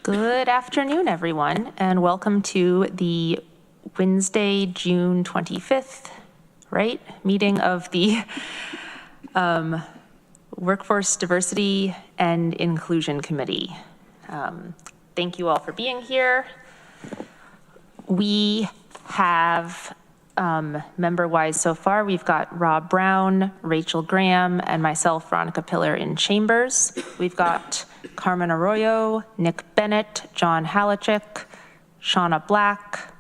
Good afternoon, everyone, and welcome to the Wednesday, June 25th, right, meeting of the Workforce Diversity and Inclusion Committee. Thank you all for being here. We have member-wise so far, we've got Rob Brown, Rachel Graham, and myself, Veronica Pillar, in chambers. We've got Carmen Arroyo, Nick Bennett, John Halachik, Shauna Black,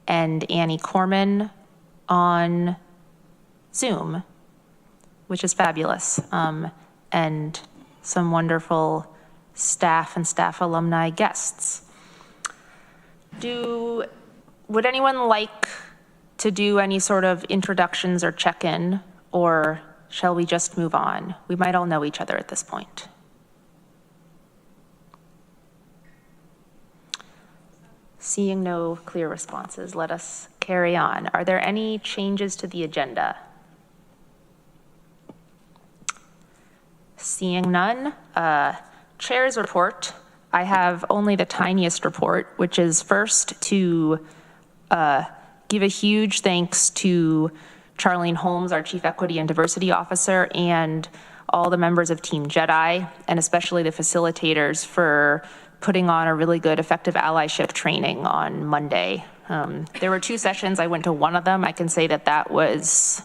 and Annie Corman on Zoom, which is fabulous, and some wonderful staff and staff alumni guests. Would anyone like to do any sort of introductions or check-in, or shall we just move on? We might all know each other at this point. Seeing no clear responses, let us carry on. Are there any changes to the agenda? Seeing none, chair's report. I have only the tiniest report, which is first to give a huge thanks to Charlene Holmes, our Chief Equity and Diversity Officer, and all the members of Team Jedi, and especially the facilitators for putting on a really good effective allyship training on Monday. There were 2 sessions. I went to one of them. I can say that that was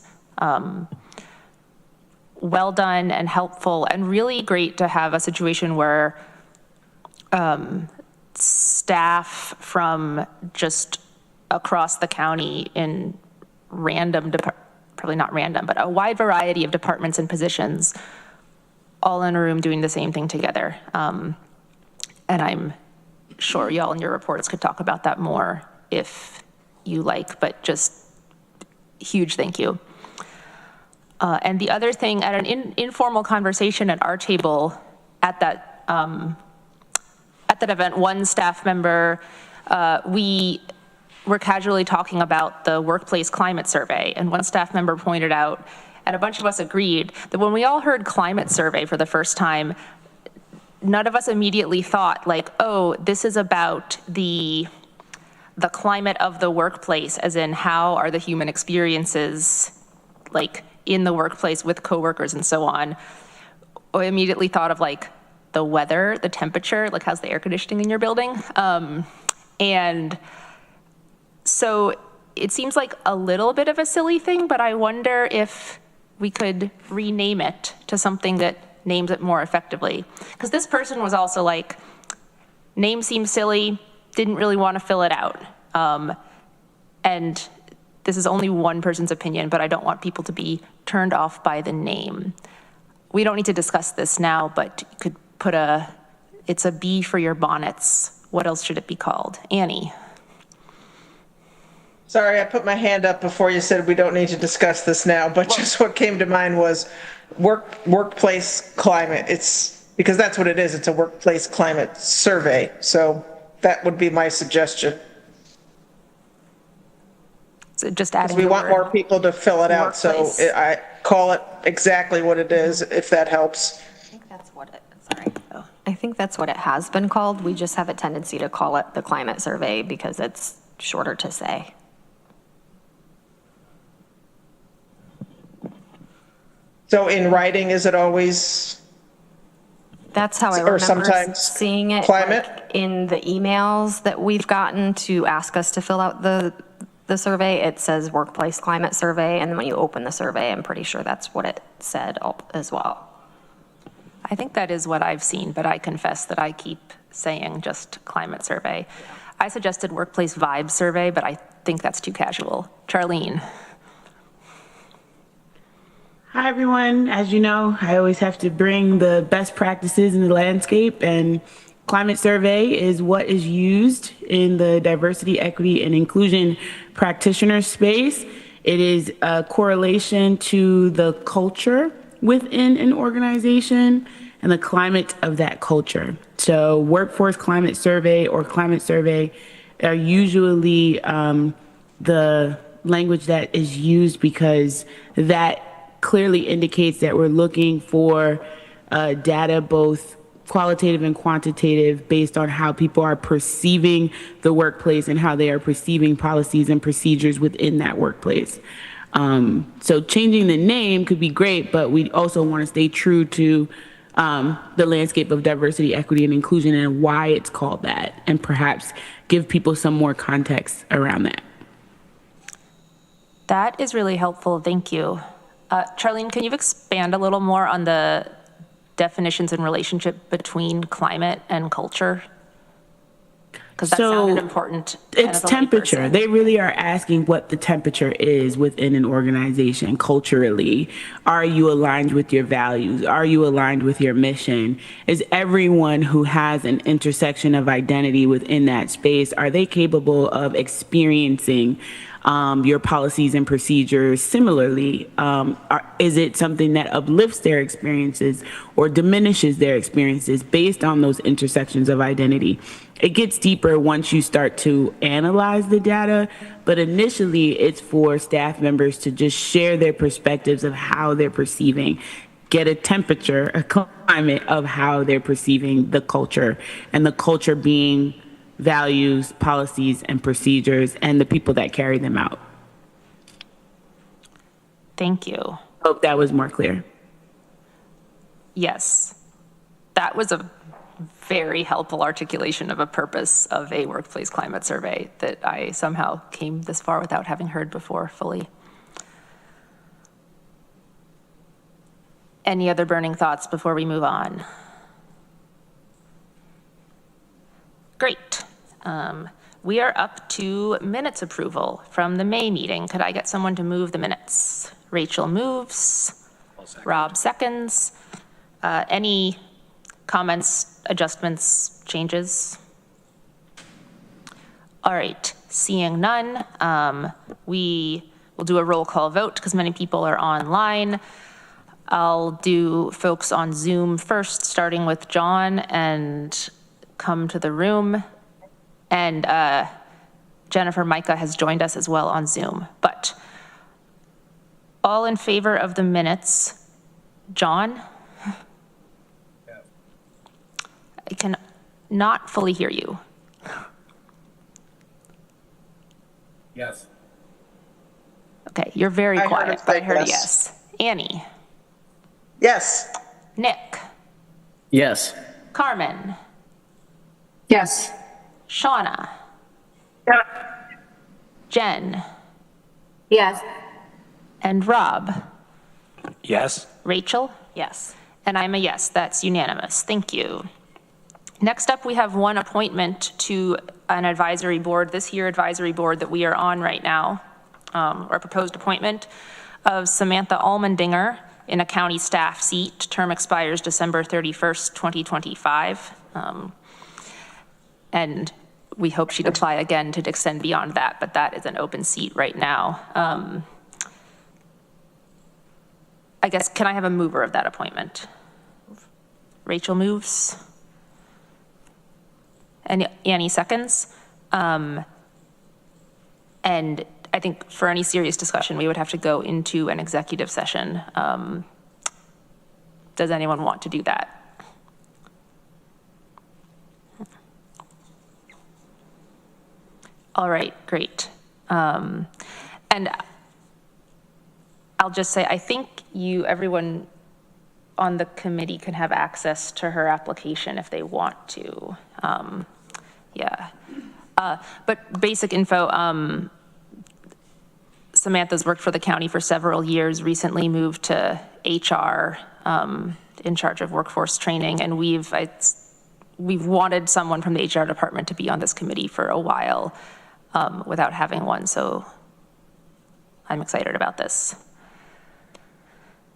well done and helpful, and really great to have a situation where staff from just across the county in random, probably not random, but a wide variety of departments and positions all in a room doing the same thing together. And I'm sure y'all in your reports could talk about that more if you like, but just huge thank you. And the other thing, at an informal conversation at our table at that event, one staff member, we were casually talking about the workplace climate survey, and one staff member pointed out, and a bunch of us agreed, that when we all heard climate survey for the first time, none of us immediately thought like, oh, this is about the climate of the workplace, as in how are the human experiences like in the workplace with coworkers and so on. I immediately thought of like the weather, the temperature, like how's the air conditioning in your building? And so it seems like a little bit of a silly thing, but I wonder if we could rename it to something that names it more effectively. Because this person was also like, name seems silly, didn't really want to fill it out. And this is only one person's opinion, but I don't want people to be turned off by the name. We don't need to discuss this now, but you could put it's a B for your bonnets. What else should it be called? Annie. Sorry, I put my hand up before you said we don't need to discuss this now, but just what came to mind was workplace climate. It's because that's what it is. It's a workplace climate survey. So that would be my suggestion. So just adding. We want more people to fill it out, so I call it exactly what it is, if that helps. I think that's what it. Sorry. Oh. I think that's what it has been called. We just have a tendency to call it the climate survey because it's shorter to say. So in writing, is it always? That's how I remember sometimes seeing it climate? like in the emails that we've gotten to ask us to fill out the survey. It says workplace climate survey, and then when you open the survey, I'm pretty sure that's what it said as well. I think that is what I've seen, but I confess that I keep saying just climate survey. Yeah. I suggested workplace vibe survey, but I think that's too casual. Charlene. Hi, everyone. As you know, I always have to bring the best practices in the landscape, and climate survey is what is used in the diversity, equity, and inclusion practitioner space. It is a correlation to the culture within an organization and the climate of that culture. So workforce climate survey or climate survey are usually the language that is used because that clearly indicates that we're looking for data both qualitative and quantitative based on how people are perceiving the workplace and how they are perceiving policies and procedures within that workplace. So changing the name could be great, but we also want to stay true to the landscape of diversity, equity, and inclusion and why it's called that, and perhaps give people some more context around that. That is really helpful. Thank you. Charlene, can you expand a little more on the definitions and relationship between climate and culture? Because that sounded important. It's temperature. They really are asking what the temperature is within an organization culturally. Are you aligned with your values? Are you aligned with your mission? Is everyone who has an intersection of identity within that space, are they capable of experiencing your policies and procedures similarly? Is it something that uplifts their experiences or diminishes their experiences based on those intersections of identity? It gets deeper once you start to analyze the data, but initially it's for staff members to just share their perspectives of how they're perceiving, get a temperature, a climate of how they're perceiving the culture, and the culture being values, policies, and procedures, and the people that carry them out. Thank you. Hope that was more clear. Yes, that was a very helpful articulation of a purpose of a workplace climate survey that I somehow came this far without having heard before fully. Any other burning thoughts before we move on? Great. We are up to minutes approval from the May meeting. Could I get someone to move the minutes? Rachel moves. Rob seconds. Any comments, adjustments, changes? All right, seeing none, we will do a roll call vote because many people are online. I'll do folks on Zoom first, starting with John, and come to the room. And Jennifer Micah has joined us as well on Zoom. But all in favor of the minutes, John? I can not fully hear you. Yes. Okay, you're very quiet, but I heard a yes. yes. Annie? Yes. Nick? Yes. Carmen? Yes. Shauna? Jen? Yes. And Rob? Yes. Rachel? Yes. And I'm a yes, that's unanimous. Thank you. Next up, we have one appointment to an advisory board, this year advisory board that we are on right now, or proposed appointment of Samantha Allmendinger in a county staff seat. Term expires December 31st, 2025. And we hope she'd apply again to extend beyond that, but that is an open seat right now. I guess, can I have a mover of that appointment? Rachel moves. And Annie seconds. And I think for any serious discussion, we would have to go into an executive session. Does anyone want to do that? All right, great. And I'll just say, I think everyone on the committee can have access to her application if they want to. Yeah. But basic info, Samantha's worked for the county for several years, recently moved to HR in charge of workforce training, and we've wanted someone from the HR department to be on this committee for a while without having one, so I'm excited about this.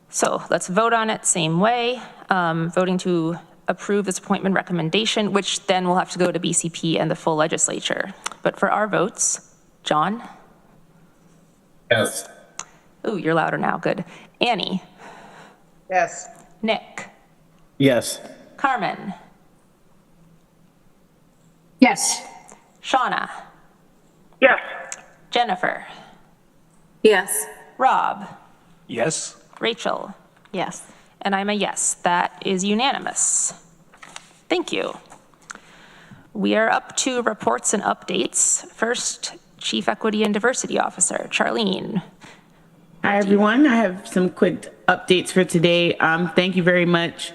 So let's vote on it same way, voting to approve this appointment recommendation, which then will have to go to BCP and the full legislature. But for our votes, John? Yes. Ooh, you're louder now, good. Annie? Yes. Nick? Yes. Carmen? Yes. Shauna? Yes. Jennifer? Yes. Rob? Yes. Rachel? Yes. And I'm a yes, that is unanimous. Thank you. We are up to reports and updates. First, Chief Equity and Diversity Officer, Charlene. Hi, everyone. I have some quick updates for today. Thank you very much,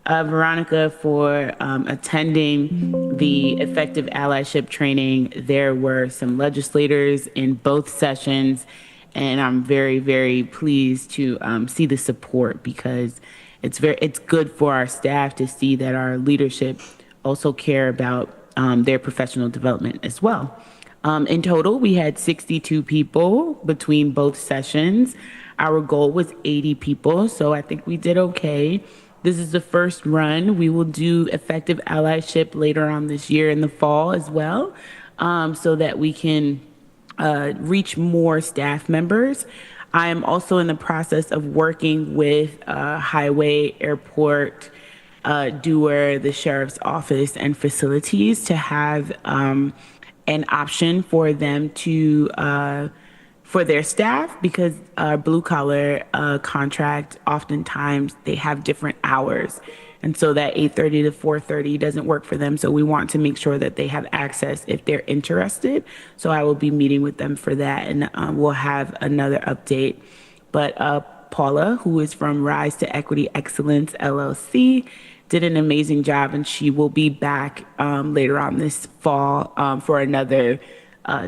Veronica, for attending the effective allyship training. There were some legislators in both sessions, and I'm very, very pleased to see the support, because it's good for our staff to see that our leadership also care about their professional development as well. In total, we had 62 people between both sessions. Our goal was 80 people, so I think we did okay. This is the first run. We will do effective allyship later on this year in the fall as well, so that we can reach more staff members. I am also in the process of working with Highway, Airport, DUER, the Sheriff's Office, and facilities to have an option for them to for their staff, because blue collar contract, oftentimes they have different hours, and so that 8:30 to 4:30 doesn't work for them. So we want to make sure that they have access if they're interested. So I will be meeting with them for that, and we'll have another update. But Paula, who is from Rise to Equity Excellence LLC, did an amazing job, and she will be back later on this fall for another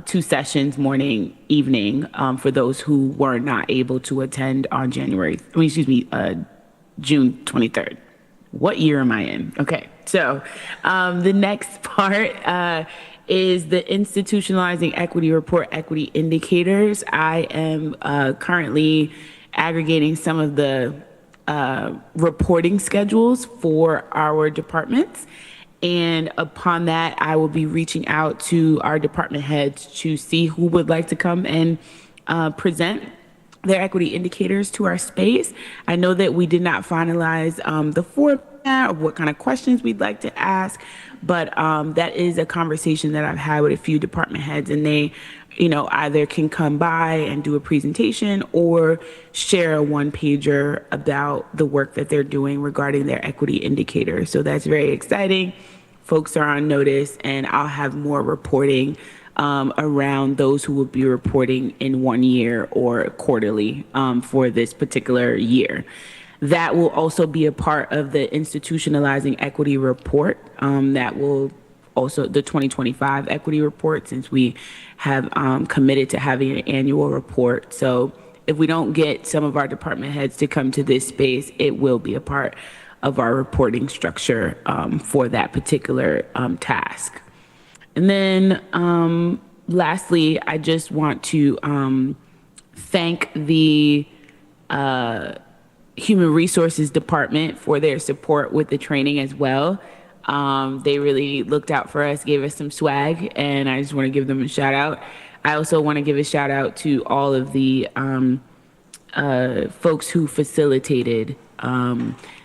2 sessions, morning, evening, for those who were not able to attend on June 23rd. What year am I in? Okay, so the next part is the institutionalizing equity report, equity indicators. I am currently aggregating some of the reporting schedules for our departments. And upon that, I will be reaching out to our department heads to see who would like to come and present their equity indicators to our space. I know that we did not finalize the format of what kind of questions we'd like to ask, but that is a conversation that I've had with a few department heads, and they, either can come by and do a presentation or share a one-pager about the work that they're doing regarding their equity indicators. So that's very exciting. Folks are on notice, and I'll have more reporting around those who will be reporting in 1 year or quarterly for this particular year. That will also be a part of the institutionalizing equity report that will also the 2025 equity report, since we have committed to having an annual report. So if we don't get some of our department heads to come to this space, it will be a part of our reporting structure for that particular task. And then lastly, I just want to thank the Human Resources Department for their support with the training as well. They really looked out for us, gave us some swag, and I just want to give them a shout out. I also want to give a shout out to all of the folks who facilitated.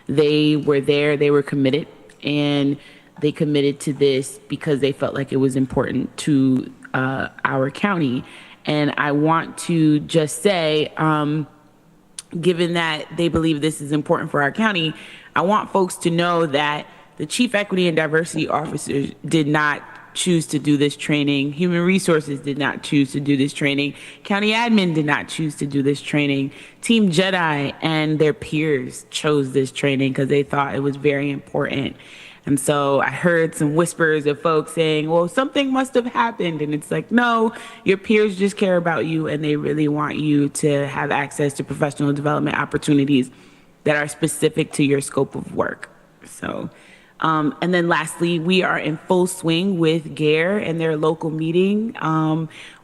They were there, they were committed, and they committed to this because they felt like it was important to our county. And I want to just say, given that they believe this is important for our county, I want folks to know that the Chief Equity and Diversity Officers did not choose to do this training. Human Resources did not choose to do this training. County Admin did not choose to do this training. Team Jedi and their peers chose this training because they thought it was very important. And so I heard some whispers of folks saying, well, something must have happened. And it's like, no, your peers just care about you, and they really want you to have access to professional development opportunities that are specific to your scope of work. So, and then lastly, we are in full swing with GARE and their local meeting.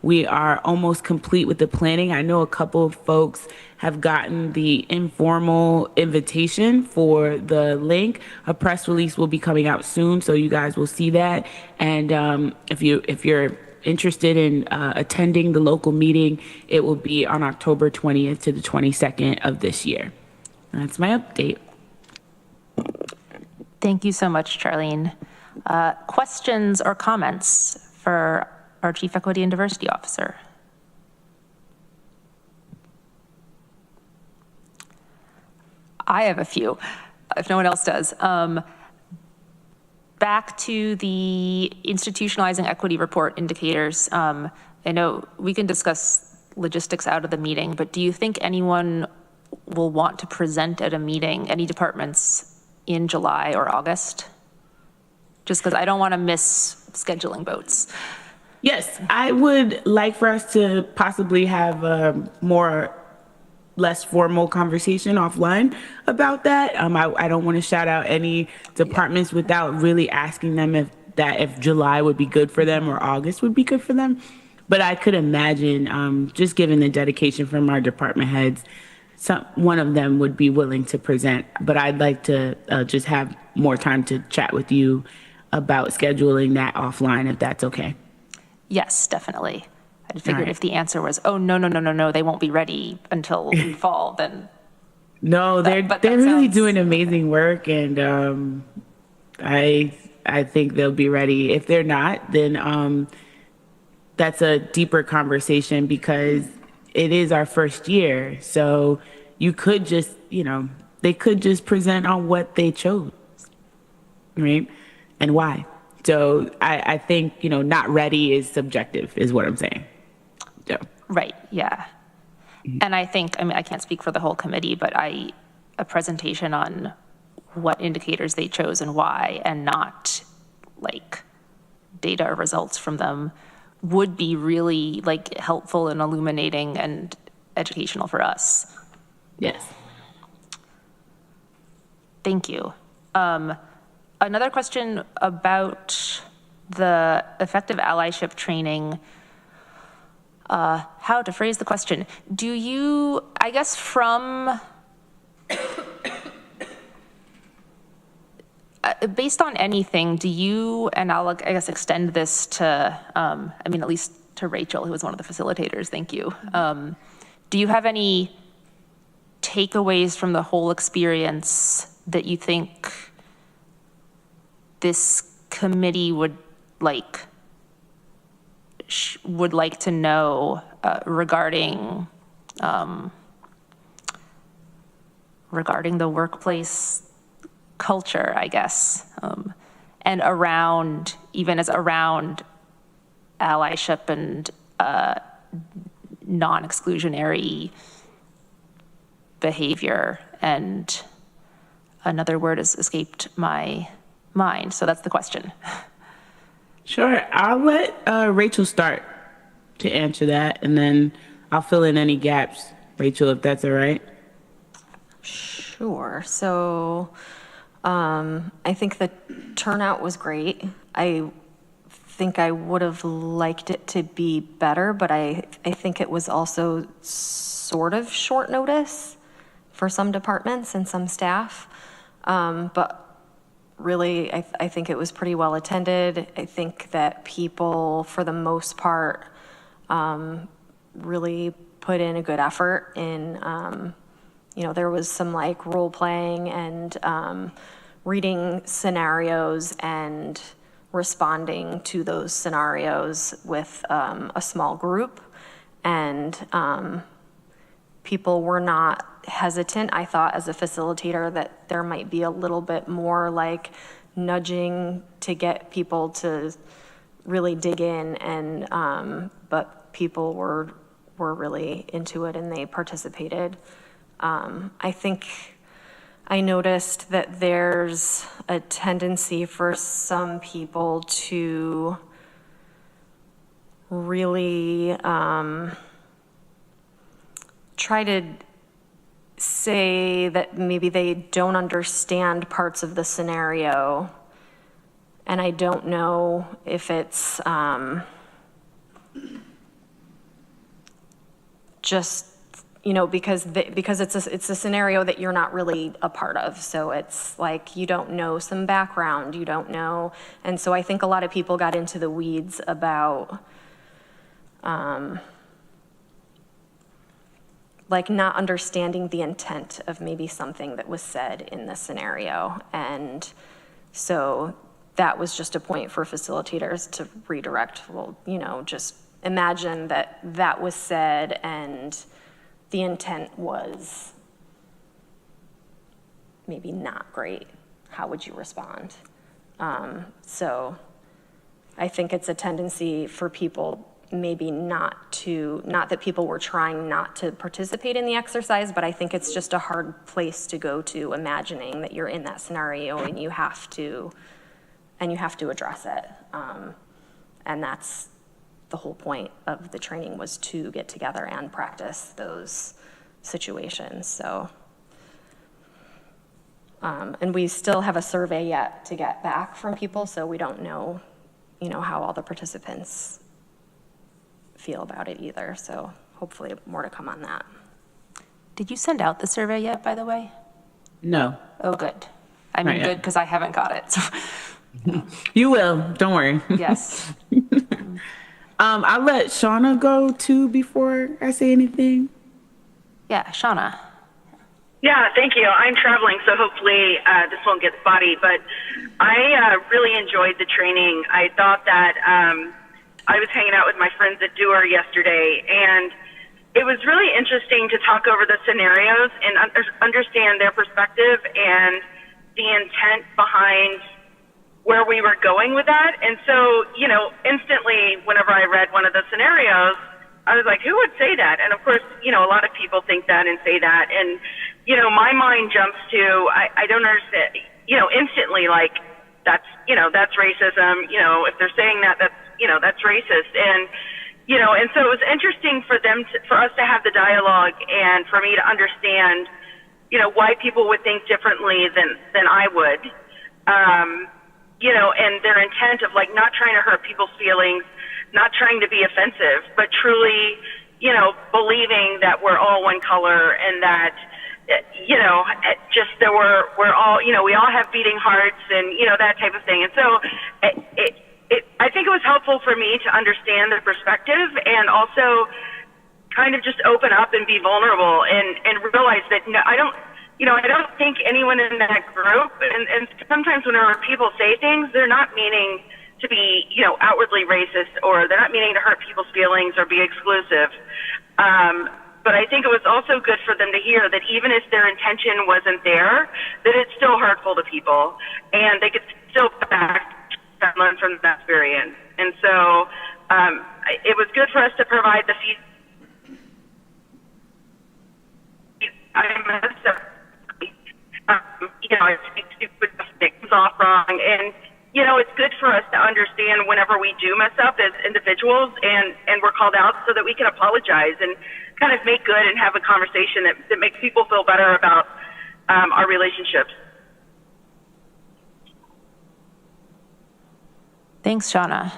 We are almost complete with the planning. I know a couple of folks have gotten the informal invitation for the link. A press release will be coming out soon, so you guys will see that. And if you're interested in attending the local meeting, it will be on October 20th to the 22nd of this year. That's my update. Thank you so much, Charlene. Questions or comments for our Chief Equity and Diversity Officer? I have a few, if no one else does. back to the institutionalizing equity report indicators. I know we can discuss logistics out of the meeting, but do you think anyone will want to present at a meeting, any departments in July or August? Just because I don't want to miss scheduling votes. Yes, I would like for us to possibly have a less formal conversation offline about that. I don't want to shout out any departments without really asking them if July would be good for them or August would be good for them. But I could imagine, just given the dedication from our department heads, one of them would be willing to present. But I'd like to just have more time to chat with you about scheduling that offline, if that's okay. Yes, definitely. I figured right. if the answer was, oh, no, they won't be ready until fall, then. No, they're really doing amazing work, and I think they'll be ready. If they're not, then that's a deeper conversation because it is our first year. So you could just, they could just present on what they chose, right, and why. So I think not ready is subjective, is what I'm saying. So. Right, yeah. And I think, I can't speak for the whole committee, but a presentation on what indicators they chose and why, and not like data or results from them, would be really helpful and illuminating and educational for us. Yes. Thank you. Another question about the effective allyship training. How to phrase the question. Do you, I guess based on anything, do you, and I'll, I guess, extend this to, at least to Rachel, who was one of the facilitators, thank you. Do you have any takeaways from the whole experience that you think this committee would like to know regarding the workplace culture, I guess, and around allyship and non-exclusionary behavior? And another word has escaped my mind, so that's the question. Sure. I'll let Rachel start to answer that, and then I'll fill in any gaps, Rachel, if that's all right. Sure. So I think the turnout was great. I think I would have liked it to be better, but I think it was also sort of short notice for some departments and some staff. But really, I think it was pretty well attended. I think that people, for the most part, really put in a good effort in, there was some role playing and reading scenarios and responding to those scenarios with a small group. And people were not hesitant. I thought as a facilitator that there might be a little bit more nudging to get people to really dig in, and but people were really into it and they participated. I think I noticed that there's a tendency for some people to really try to say that maybe they don't understand parts of the scenario. And I don't know if it's just, because it's a scenario that you're not really a part of. So it's you don't know some background, you don't know. And so I think a lot of people got into the weeds about not understanding the intent of maybe something that was said in the scenario. And so that was just a point for facilitators to redirect. Well, just imagine that was said and the intent was maybe not great. How would you respond? So I think it's a tendency for people maybe not that people were trying not to participate in the exercise, but I think it's just a hard place to go to, imagining that you're in that scenario and you have to address it. And that's the whole point of the training, was to get together and practice those situations. So, and we still have a survey yet to get back from people, so we don't know, how all the participants feel about it either. So hopefully more to come on that. Did you send out the survey yet, by the way? No. Oh, good. I mean, Not yet. good, because I haven't got it. So. You will. Don't worry. Yes. I'll let Shauna go too before I say anything. Yeah, Shauna. Yeah, thank you. I'm traveling, so hopefully this won't get spotty, but I really enjoyed the training. I thought that I was hanging out with my friends at Dewar yesterday, and it was really interesting to talk over the scenarios and understand their perspective and the intent behind where we were going with that. And so, instantly, whenever I read one of the scenarios, I was like, who would say that? And of course, a lot of people think that and say that. And, my mind jumps to, I don't understand, instantly, like, that's racism. If they're saying that, that's racist. And, and so it was interesting for us to have the dialogue and for me to understand, why people would think differently than I would. And their intent of like not trying to hurt people's feelings, not trying to be offensive, but truly, believing that we're all one color and that, just that we're all, we all have beating hearts and, that type of thing. And so I think it was helpful for me to understand the perspective and also kind of just open up and be vulnerable and realize that I don't think anyone in that group, and sometimes whenever people say things, they're not meaning to be, outwardly racist, or they're not meaning to hurt people's feelings or be exclusive. But I think it was also good for them to hear that even if their intention wasn't there, that it's still hurtful to people, and they could still back and learn from that experience. And so it was good for us to provide the feedback. I speak stupid things off wrong, and it's good for us to understand whenever we do mess up as individuals, and we're called out so that we can apologize and kind of make good and have a conversation that makes people feel better about our relationships. Thanks, Shauna.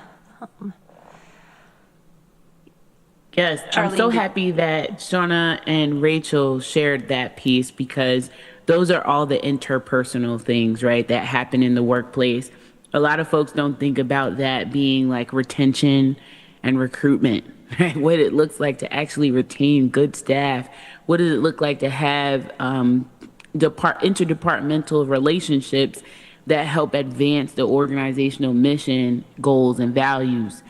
Yes, I'm so Charlene, happy that Shauna and Rachel shared that piece, because those are all the interpersonal things, right, that happen in the workplace. A lot of folks don't think about that being like retention and recruitment, right? What it looks like to actually retain good staff. What does it look like to have interdepartmental relationships that help advance the organizational mission, goals, and values?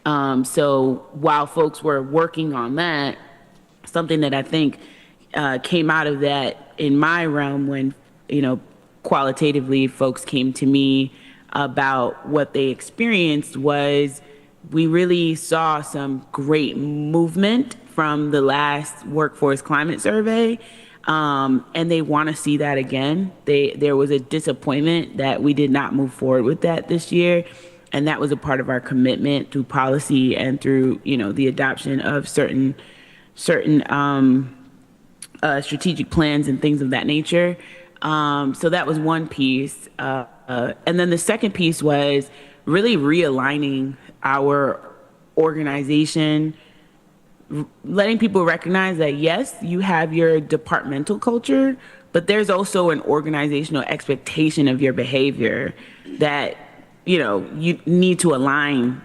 So while folks were working on that, something that I think came out of that in my realm when, qualitatively folks came to me about what they experienced was we really saw some great movement from the last workforce climate survey. And they want to see that again. There was a disappointment that we did not move forward with that this year. And that was a part of our commitment through policy and through, the adoption of certain strategic plans and things of that nature. So that was one piece. And then the second piece was really realigning our organization, letting people recognize that, yes, you have your departmental culture, but there's also an organizational expectation of your behavior that, you need to align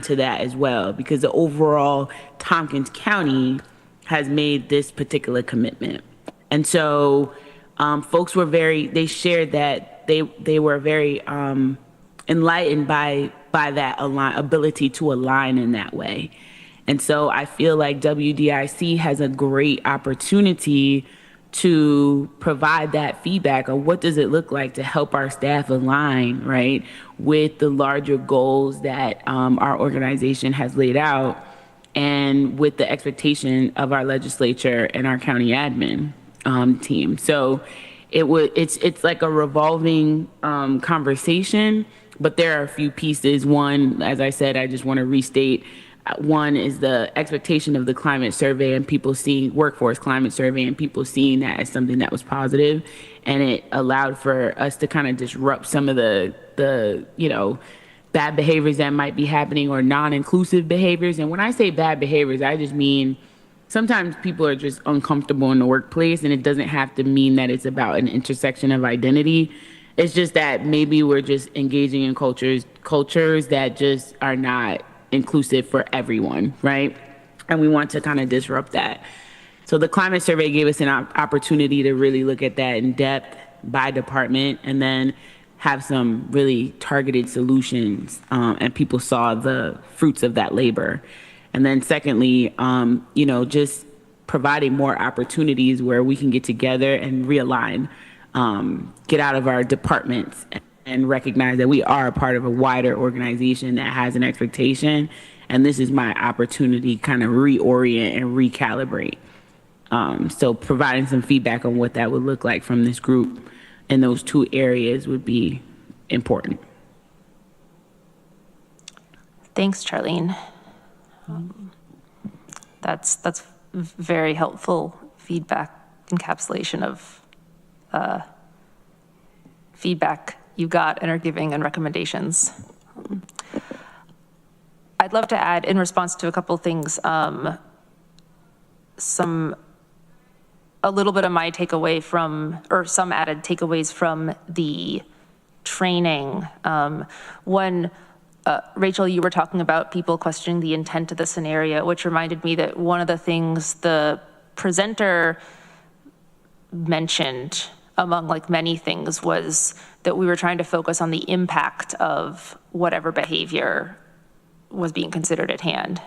to that as well, because the overall Tompkins County has made this particular commitment. And so folks were they shared that they were very enlightened by that ability to align in that way. And so I feel like WDIC has a great opportunity to provide that feedback of what does it look like to help our staff align, right, with the larger goals that our organization has laid out and with the expectation of our legislature and our county admin team. So it's like a revolving conversation, but there are a few pieces. One, as I said, I just want to restate, one is the expectation of the climate survey and people seeing workforce climate survey and people seeing that as something that was positive, and it allowed for us to kind of disrupt some of the bad behaviors that might be happening or non-inclusive behaviors. And when I say bad behaviors, I just mean sometimes people are just uncomfortable in the workplace, and it doesn't have to mean that it's about an intersection of identity. It's just that maybe we're just engaging in cultures that just are not inclusive for everyone, right? And we want to kind of disrupt that. So the climate survey gave us an opportunity to really look at that in depth by department and then have some really targeted solutions, and people saw the fruits of that labor. And then secondly, just providing more opportunities where we can get together and realign, get out of our departments and recognize that we are a part of a wider organization that has an expectation. And this is my opportunity to kind of reorient and recalibrate. So providing some feedback on what that would look like from this group in those two areas would be important. Thanks, Charlene. That's very helpful feedback, encapsulation of feedback you got and are giving and recommendations. I'd love to add in response to a couple of things, a little bit of my takeaway from, or some added takeaways from the training. One, Rachel, you were talking about people questioning the intent of the scenario, which reminded me that one of the things the presenter mentioned, among like many things, was that we were trying to focus on the impact of whatever behavior was being considered at hand.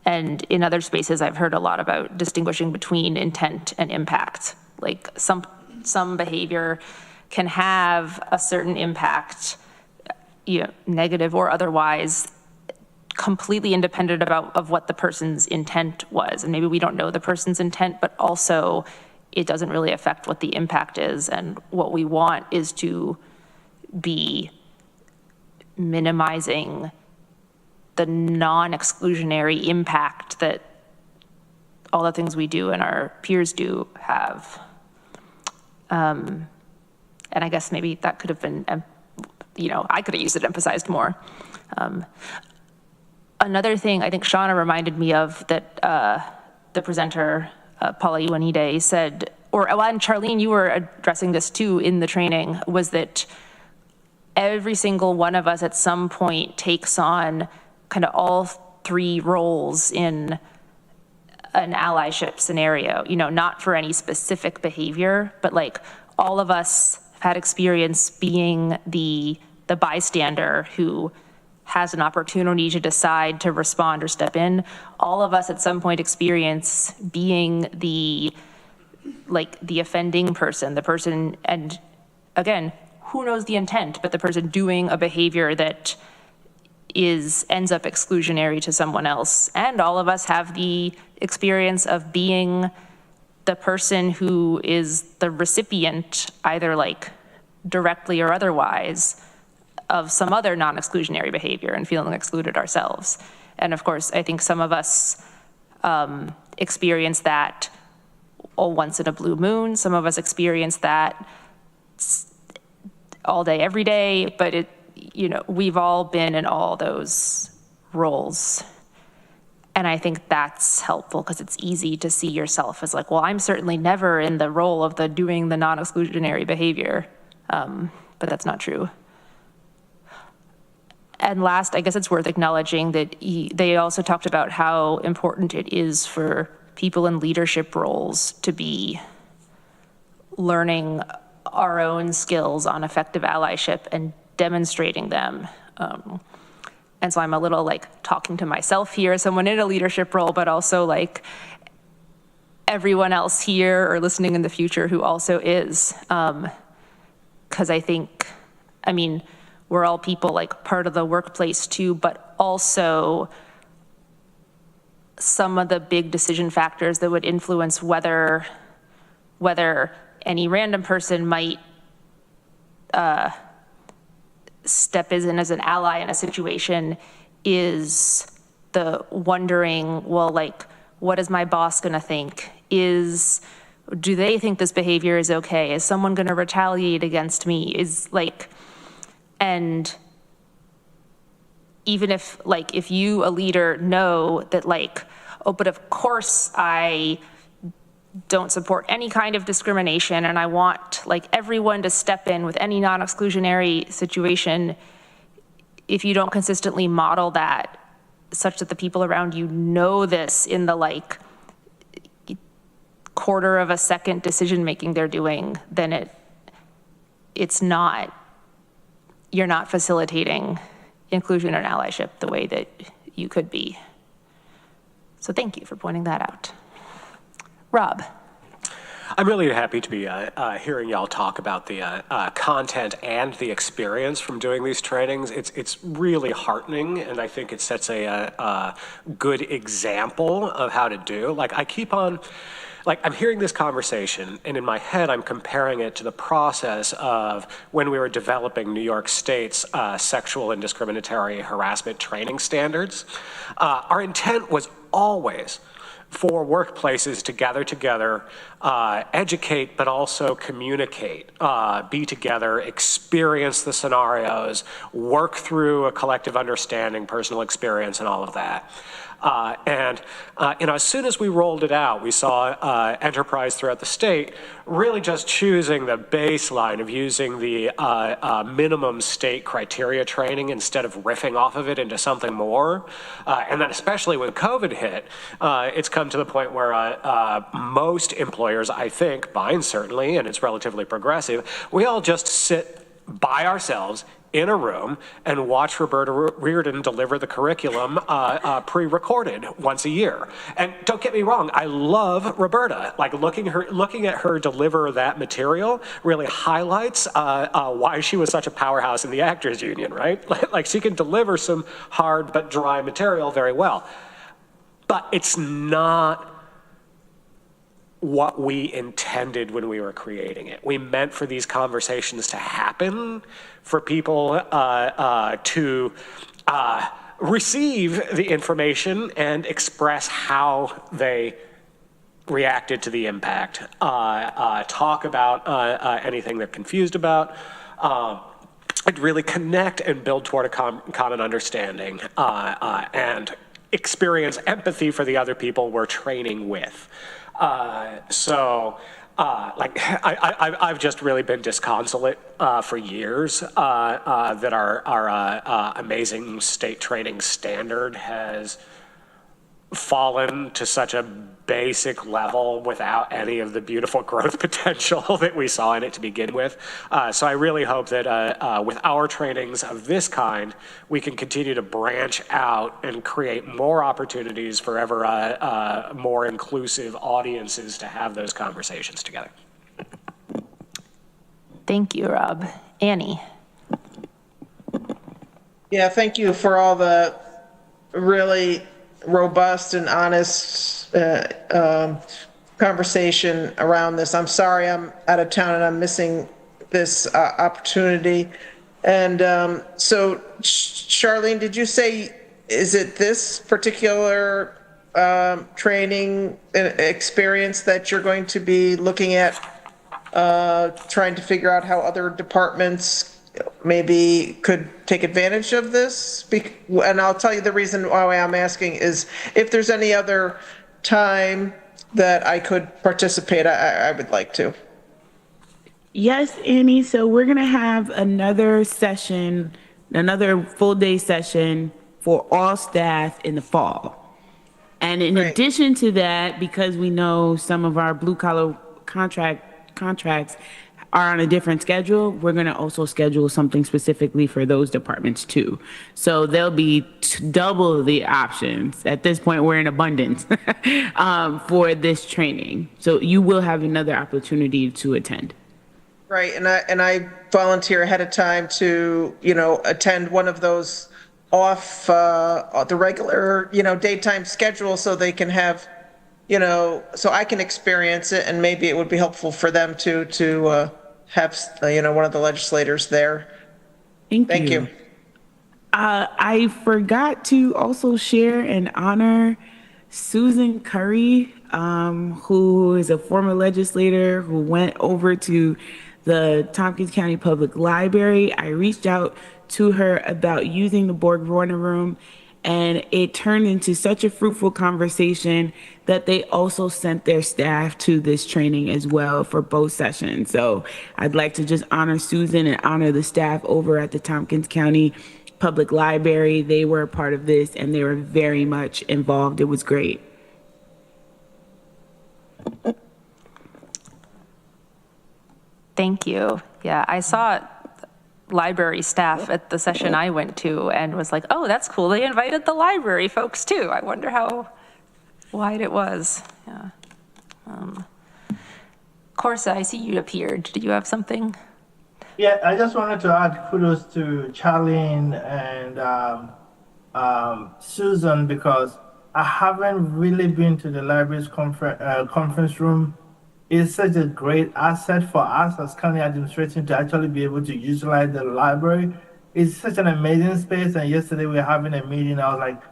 And in other spaces, I've heard a lot about distinguishing between intent and impact. Like some behavior can have a certain impact, negative or otherwise, completely independent of what the person's intent was. And maybe we don't know the person's intent, but also it doesn't really affect what the impact is. And what we want is to be minimizing the non-exclusionary impact that all the things we do and our peers do have. And I guess maybe that could have been, I could have used it emphasized more. Another thing I think Shauna reminded me of that the presenter, Paula Ioannidis, said, and Charlene, you were addressing this too in the training, was that every single one of us at some point takes on kind of all three roles in an allyship scenario, not for any specific behavior, but like all of us have had experience being the bystander who has an opportunity to decide to respond or step in. All of us at some point experience being the offending person, the person, and again, who knows the intent, but the person doing a behavior that ends up exclusionary to someone else. And all of us have the experience of being the person who is the recipient, either like directly or otherwise, of some other non-exclusionary behavior and feeling excluded ourselves. And of course, I think some of us experience that once in a blue moon. Some of us experience that all day, every day, but we've all been in all those roles. And I think that's helpful because it's easy to see yourself as like, well, I'm certainly never in the role of doing the non-exclusionary behavior, but that's not true. And last, I guess it's worth acknowledging that they also talked about how important it is for people in leadership roles to be learning our own skills on effective allyship and demonstrating them. And so I'm a little like talking to myself here as someone in a leadership role, but also like everyone else here or listening in the future who also is. Because I think, I mean, we're all people, like part of the workplace too, but also some of the big decision factors that would influence whether any random person might step in as an ally in a situation is the wondering, well, like, what is my boss gonna think? Do they think this behavior is okay? Is someone gonna retaliate against me? And even if, like, if you, a leader, know that, like, oh, but of course I don't support any kind of discrimination and I want, like, everyone to step in with any non-exclusionary situation, if you don't consistently model that such that the people around you know this in the, like, quarter of a second decision making they're doing, then you're not facilitating inclusion and allyship the way that you could be. So thank you for pointing that out. Rob. I'm really happy to be hearing y'all talk about the content and the experience from doing these trainings. It's really heartening, and I think it sets a good example of how to do. Like, I keep on, like, I'm hearing this conversation, and in my head, I'm comparing it to the process of when we were developing New York State's sexual and discriminatory harassment training standards. Our intent was always for workplaces to gather together, educate, but also communicate, be together, experience the scenarios, work through a collective understanding, personal experience, and all of that. As soon as we rolled it out, we saw enterprise throughout the state really just choosing the baseline of using the minimum state criteria training instead of riffing off of it into something more. And then especially when COVID hit, it's come to the point where most employers, I think, mine certainly, and it's relatively progressive, we all just sit by ourselves in a room and watch Roberta Reardon deliver the curriculum pre-recorded once a year. And don't get me wrong, I love Roberta. Like, looking at her deliver that material really highlights why she was such a powerhouse in the Actors Union, right? Like, she can deliver some hard but dry material very well. But it's not what we intended when we were creating it. We meant for these conversations to happen, for people to receive the information and express how they reacted to the impact, talk about anything they're confused about, and really connect and build toward a common understanding, and experience empathy for the other people we're training with. I've just really been disconsolate for years that our amazing state training standard has fallen to such a basic level without any of the beautiful growth potential that we saw in it to begin with. So I really hope that with our trainings of this kind, we can continue to branch out and create more opportunities for ever more inclusive audiences to have those conversations together. Thank you, Rob. Annie. Yeah, thank you for all the really robust and honest conversation around this. I'm sorry I'm out of town and I'm missing this opportunity. And so, Charlene, did you say, is it this particular training experience that you're going to be looking at, trying to figure out how other departments maybe could take advantage of this? And I'll tell you the reason why I'm asking is if there's any other time that I could participate, I would like to. Yes, Annie. So we're going to have another session, another full day session for all staff in the fall. And in addition to that, because we know some of our blue collar contracts are on a different schedule, we're going to also schedule something specifically for those departments too. So there'll be double the options. At this point, we're in abundance for this training. So you will have another opportunity to attend. Right, and I volunteer ahead of time to, attend one of those off the regular, daytime schedule so they can have, so I can experience it, and maybe it would be helpful for them to have, one of the legislators there. Thank you. I forgot to also share and honor Susan Curry, who is a former legislator who went over to the Tompkins County Public Library. I reached out to her about using the Borg Warner Room, and it turned into such a fruitful conversation that they also sent their staff to this training as well for both sessions. So I'd like to just honor Susan and honor the staff over at the Tompkins County Public Library. They were a part of this and they were very much involved. It was great. Thank you. Yeah, I saw library staff at the session I went to and was like, oh, that's cool. They invited the library folks too. I wonder how wide it was. Yeah. Corsa, I see you appeared. Did you have something? Yeah, I just wanted to add kudos to Charlene and Susan, because I haven't really been to the library's conference room. It's such a great asset for us as county administration to actually be able to utilize the library. It's such an amazing space. And yesterday we were having a meeting. I was like,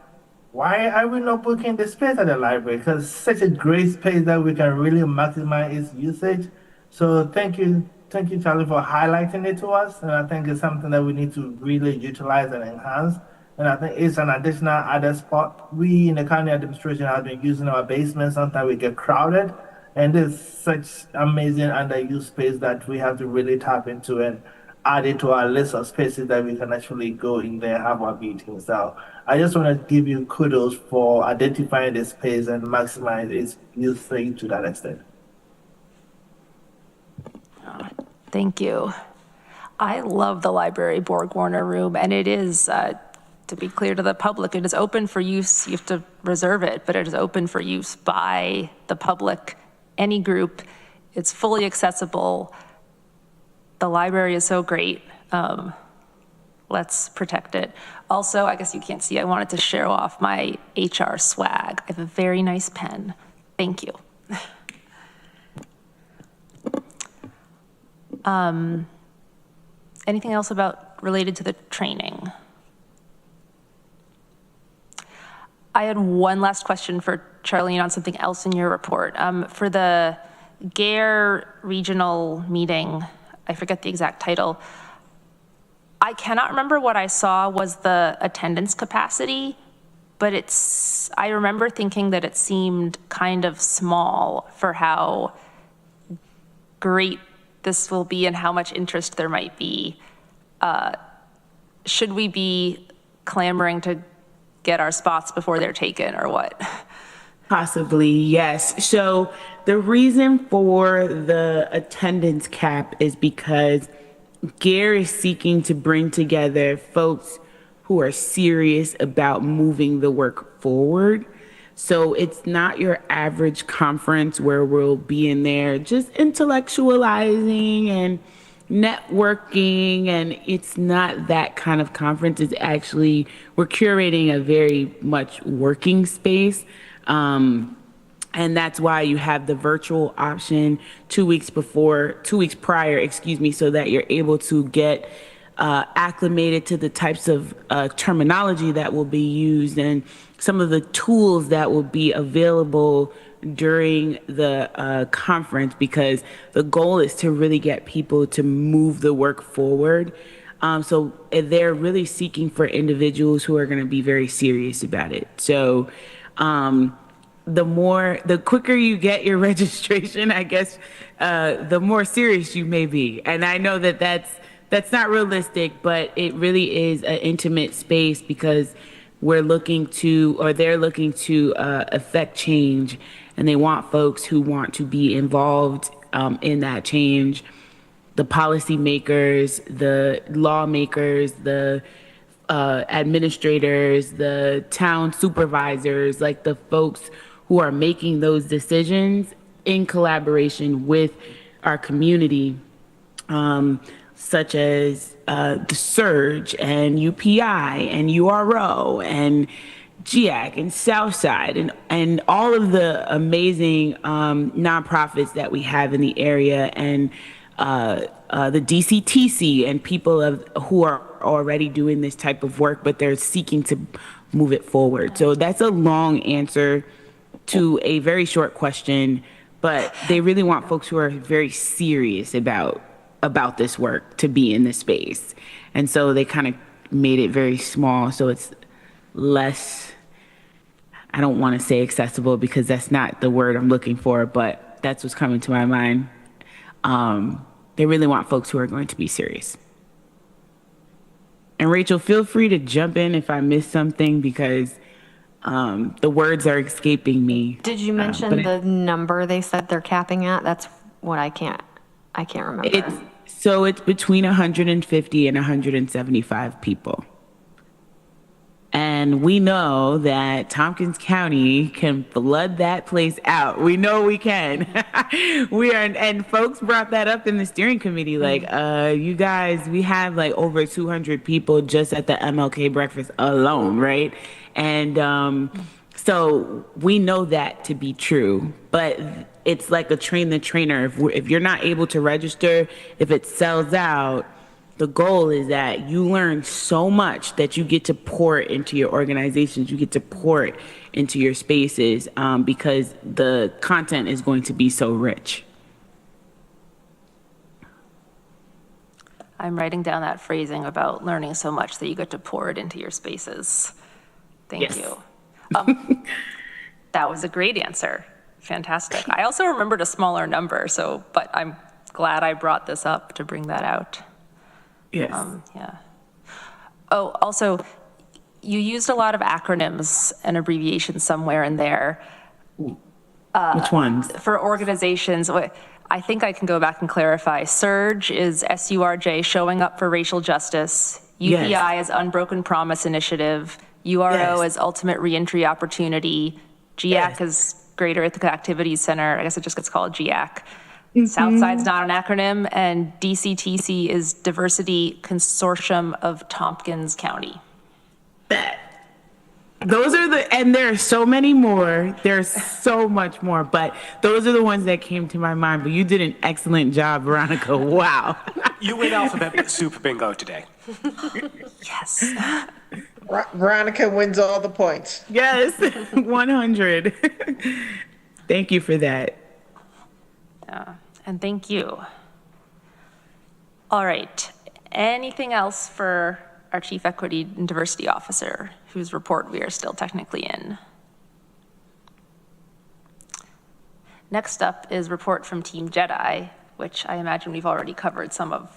why are we not booking the space at the library? Because it's such a great space that we can really maximize its usage. So thank you, Charlie, for highlighting it to us. And I think it's something that we need to really utilize and enhance. And I think it's an additional other spot. We in the county administration have been using our basement. Sometimes we get crowded. And there's such amazing underused space that we have to really tap into and add it to our list of spaces that we can actually go in there and have our meetings. So I just want to give you kudos for identifying this space and maximize its usage to that extent. Thank you. I love the library Borg Warner room, and it is, to be clear to the public, it is open for use. You have to reserve it, but it is open for use by the public, any group. It's fully accessible. The library is so great. Let's protect it. Also, I guess you can't see, I wanted to show off my HR swag. I have a very nice pen. Thank you. Anything else related to the training? I had one last question for Charlene on something else in your report. For the GARE regional meeting, I forget the exact title, I cannot remember what I saw was the attendance capacity, but I remember thinking that it seemed kind of small for how great this will be and how much interest there might be. Should we be clamoring to get our spots before they're taken, or what? Possibly, yes. So the reason for the attendance cap is because GARE is seeking to bring together folks who are serious about moving the work forward. So it's not your average conference where we'll be in there just intellectualizing and networking, and it's not that kind of conference. It's actually, we're curating a very much working space. And that's why you have the virtual option 2 weeks prior, so that you're able to get acclimated to the types of terminology that will be used and some of the tools that will be available during the conference, because the goal is to really get people to move the work forward. So they're really seeking for individuals who are going to be very serious about it. So the quicker you get your registration, I guess, the more serious you may be. And I know that that's not realistic, but it really is an intimate space because they're looking to affect change, and they want folks who want to be involved in that change. the policymakers, the lawmakers, the administrators, the town supervisors, like the folks who are making those decisions in collaboration with our community, such as the Surge and UPI and URO and GIAC and Southside and all of the amazing nonprofits that we have in the area, and the DCTC and people who are already doing this type of work, but they're seeking to move it forward. So that's a long answer to a very short question, but they really want folks who are very serious about this work to be in this space. And so they kind of made it very small, so it's less, I don't want to say accessible because that's not the word I'm looking for, but that's what's coming to my mind. They really want folks who are going to be serious. And Rachel, feel free to jump in if I miss something because the words are escaping me. Did you mention the number they said they're capping at? That's what I can't remember. It's between 150 and 175 people. And we know that Tompkins County can flood that place out. We know we can. And folks brought that up in the steering committee. Like, you guys, we have like over 200 people just at the MLK breakfast alone, right? And so we know that to be true. But it's like a train the trainer. If you're not able to register, if it sells out, the goal is that you learn so much that you get to pour it into your organizations, you get to pour it into your spaces, because the content is going to be so rich. I'm writing down that phrasing about learning so much that you get to pour it into your spaces. Thank you. That was a great answer. Fantastic. I also remembered a smaller number, but I'm glad I brought this up to bring that out. Yes. Yeah. Oh, also, you used a lot of acronyms and abbreviations somewhere in there. Which ones? For organizations, I think I can go back and clarify. SURJ is SURJ, Showing Up for Racial Justice. UPI Yes. is Unbroken Promise Initiative. URO is Ultimate Reentry Opportunity. GIAC is Greater Ithaca Activities Center. I guess it just gets called GIAC. Southside's not an acronym, and DCTC is Diversity Consortium of Tompkins County. Those are and there are so many more. There's so much more, but those are the ones that came to my mind. But you did an excellent job, Veronica. Wow. You win alphabet soup bingo today. Yes. Veronica wins all the points. Yes, 100. Thank you for that. And thank you. All right. Anything else for our Chief Equity and Diversity Officer, whose report we are still technically in? Next up is report from Team Jedi, which I imagine we've already covered some of.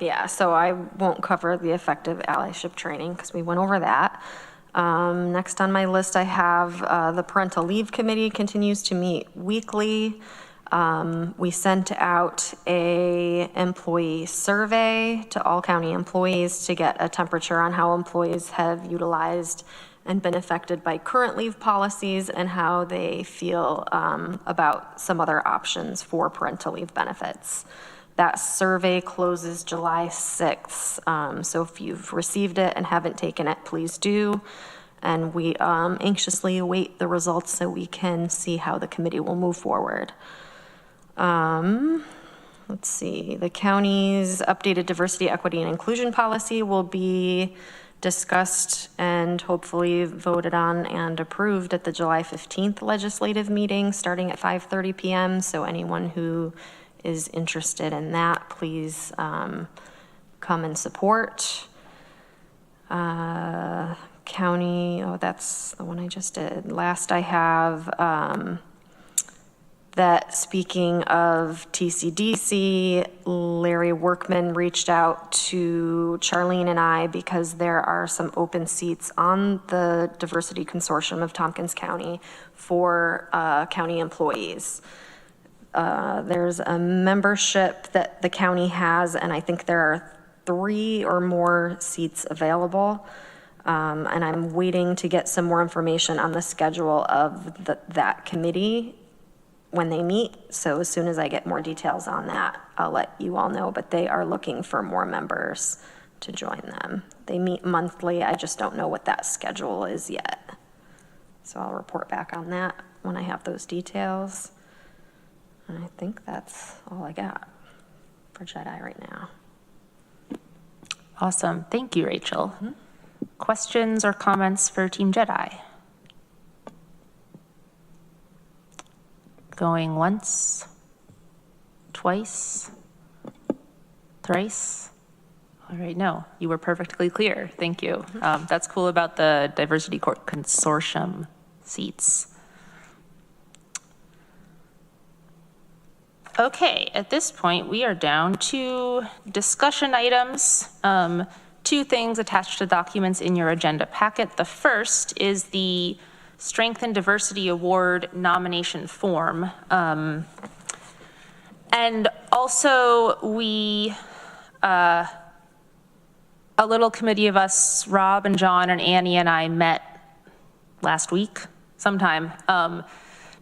Yeah. So I won't cover the effective allyship training because we went over that. Next on my list, I have the Parental Leave Committee continues to meet weekly. We sent out a employee survey to all county employees to get a temperature on how employees have utilized and been affected by current leave policies and how they feel about some other options for parental leave benefits. That survey closes July 6th. So if you've received it and haven't taken it, please do. And we anxiously await the results so we can see how the committee will move forward. Let's see, the county's updated diversity, equity, and inclusion policy will be discussed and hopefully voted on and approved at the July 15th legislative meeting starting at 5:30 p.m. So anyone who is interested in that, please come and support. County, that's the one I just did. Last I have that speaking of TCDC, Larry Workman reached out to Charlene and I because there are some open seats on the Diversity Consortium of Tompkins County for county employees. There's a membership that the county has, and I think there are 3 or more seats available. And I'm waiting to get some more information on the schedule of that committee when they meet. So as soon as I get more details on that, I'll let you all know. But they are looking for more members to join them. They meet monthly. I just don't know what that schedule is yet. So I'll report back on that when I have those details. And I think that's all I got for JEDI right now. Awesome. Thank you, Rachel. Questions or comments for Team JEDI? Going once, twice, thrice? All right, no, you were perfectly clear. Thank you. That's cool about the Diversity Court Consortium seats. Okay, at this point, we are down to discussion items. 2 things attached to documents in your agenda packet. The first is the Strength and Diversity Award nomination form. And also we, a little committee of us, Rob and John and Annie and I met last week sometime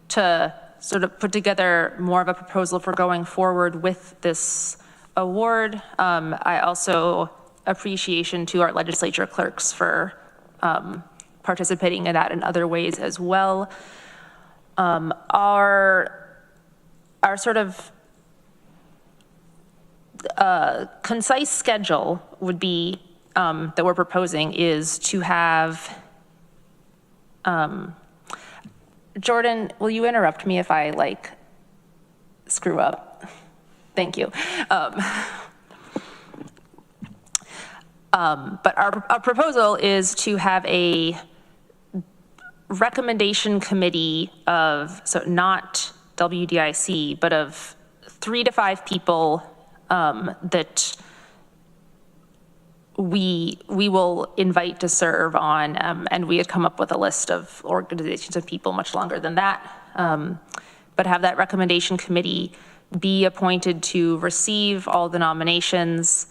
to sort of put together more of a proposal for going forward with this award. I also appreciation to our legislature clerks for participating in that in other ways as well. Our sort of concise schedule would be, that we're proposing is to have, Jordan, will you interrupt me if I screw up? Thank you. But our proposal is to have a recommendation committee of, so not WDIC, but of 3 to 5 people that we will invite to serve on, and we had come up with a list of organizations and people much longer than that, but have that recommendation committee be appointed to receive all the nominations,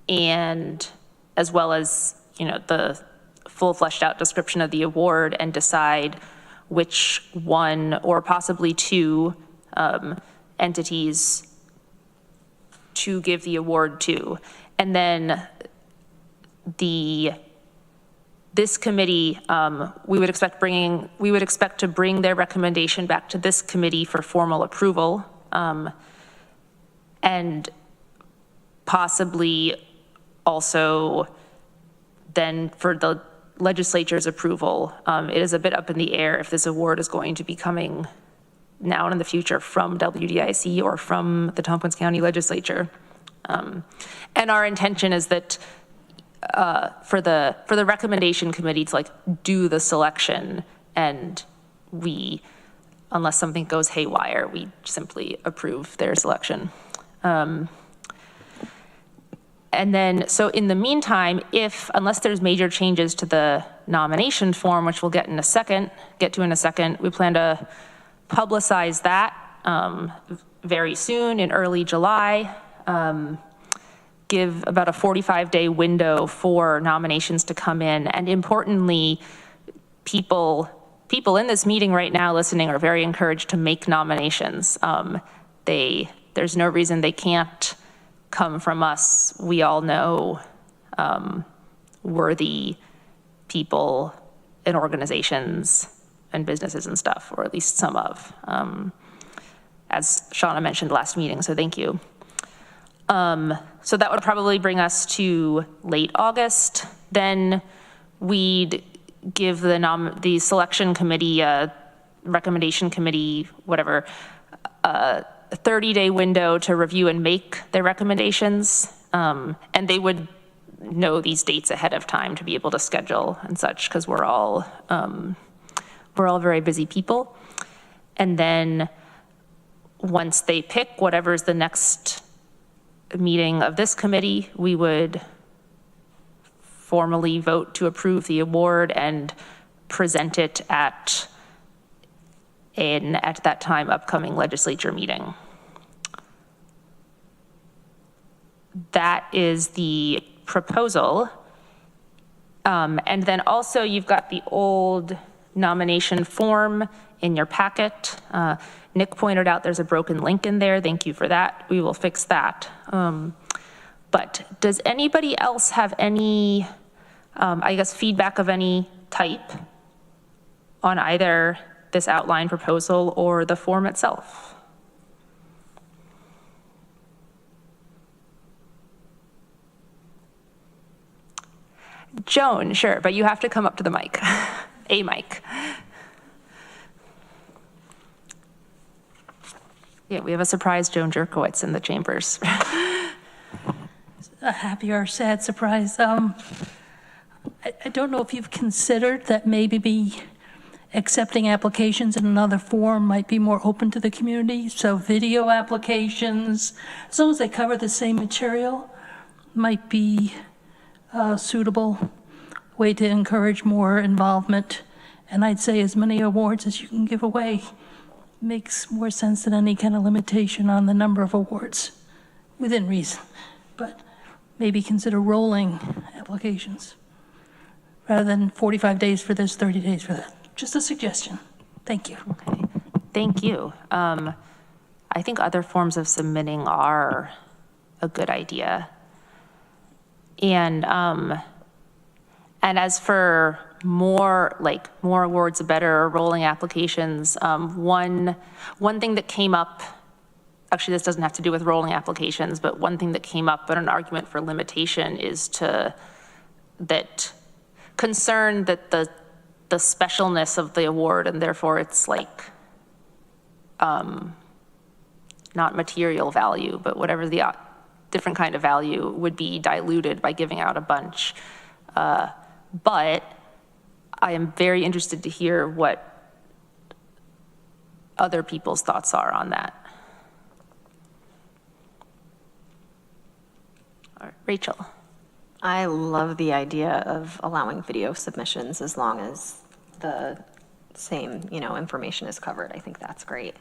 and as well as, the full fleshed out description of the award, and decide which one or possibly 2 entities to give the award to. And then this committee, we would expect to bring their recommendation back to this committee for formal approval, and possibly also then for the legislature's approval. It is a bit up in the air if this award is going to be coming now and in the future from WDIC or from the Tompkins County Legislature. And our intention is that for the recommendation committee to do the selection, and we, unless something goes haywire, we simply approve their selection. And then, so in the meantime, unless there's major changes to the nomination form, which we'll get to in a second, we plan to publicize that very soon in early July. Give about a 45-day window for nominations to come in. And importantly, people in this meeting right now listening are very encouraged to make nominations. There's no reason they can't come from us. We all know worthy people and organizations and businesses and stuff, or at least some of, as Shauna mentioned last meeting, so thank you. So that would probably bring us to late August. Then we'd give the selection committee, recommendation committee, whatever, a 30-day window to review and make their recommendations. And they would know these dates ahead of time to be able to schedule and such, because we're all very busy people. And then once they pick whatever's the next meeting of this committee, we would formally vote to approve the award and present it at in, at that time, upcoming legislature meeting. That is the proposal. And then also you've got the old nomination form in your packet. Nick pointed out there's a broken link in there. Thank you for that. We will fix that. But does anybody else have any, I guess, feedback of any type on either this outline proposal or the form itself? Joan, sure, but you have to come up to the mic, a mic. Yeah, we have a surprise Joan Jerkowitz in the chambers. A happy or sad surprise. I don't know if you've considered that maybe accepting applications in another form might be more open to the community. So video applications, as long as they cover the same material, might be a suitable way to encourage more involvement. And I'd say as many awards as you can give away makes more sense than any kind of limitation on the number of awards, within reason. But maybe consider rolling applications rather than 45 days for this, 30 days for that. Just a suggestion. Thank you. Okay, thank you. I think other forms of submitting are a good idea. And as for more awards, better rolling applications, one thing that came up, actually this doesn't have to do with rolling applications, but one thing that came up, but an argument for limitation is concern that the specialness of the award, and therefore it's like not material value, but whatever the different kind of value would be diluted by giving out a bunch. But I am very interested to hear what other people's thoughts are on that. All right, Rachel. I love the idea of allowing video submissions as long as the same, information is covered. I think that's great.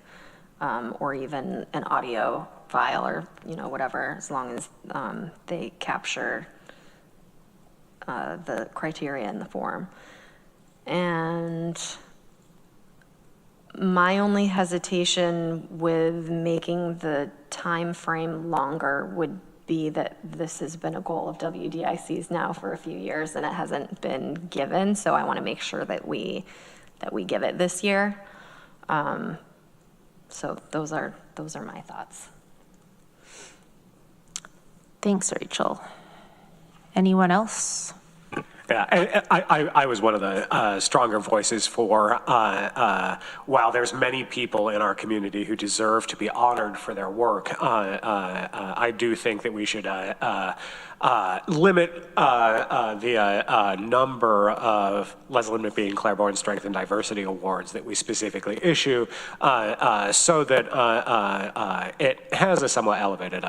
Or even an audio file or, whatever, as long as they capture the criteria in the form. And my only hesitation with making the time frame longer would be that this has been a goal of WDIC's now for a few years and it hasn't been given. So I want to make sure that we give it this year. So those are my thoughts. Thanks, Rachel. Anyone else? Yeah, I was one of the stronger voices for, while there's many people in our community who deserve to be honored for their work, I do think that we should limit the number of, let's limit being Claiborne Strength and Diversity Awards that we specifically issue, so that it has a somewhat elevated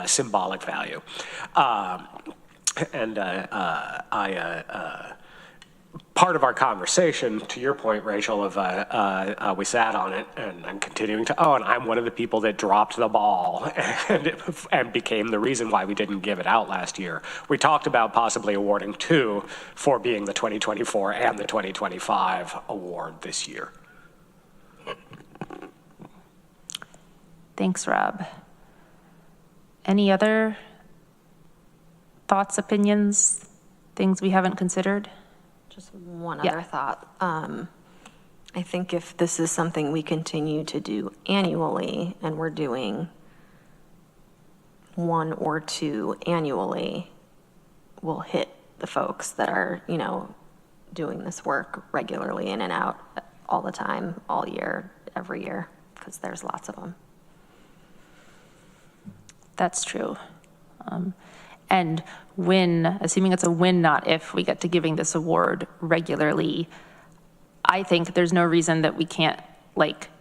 symbolic value. And part of our conversation, to your point, Rachel, of we sat on it, and I'm continuing to, and I'm one of the people that dropped the ball and became the reason why we didn't give it out last year. We talked about possibly awarding 2 for being the 2024 and the 2025 award this year. Thanks, Rob. Any other thoughts, opinions, things we haven't considered? Just one other thought. I think if this is something we continue to do annually and we're doing 1 or 2 annually, we'll hit the folks that are, doing this work regularly in and out all the time, all year, every year, because there's lots of them. That's true. And when, assuming it's a when, not if, we get to giving this award regularly, I think there's no reason that we can't,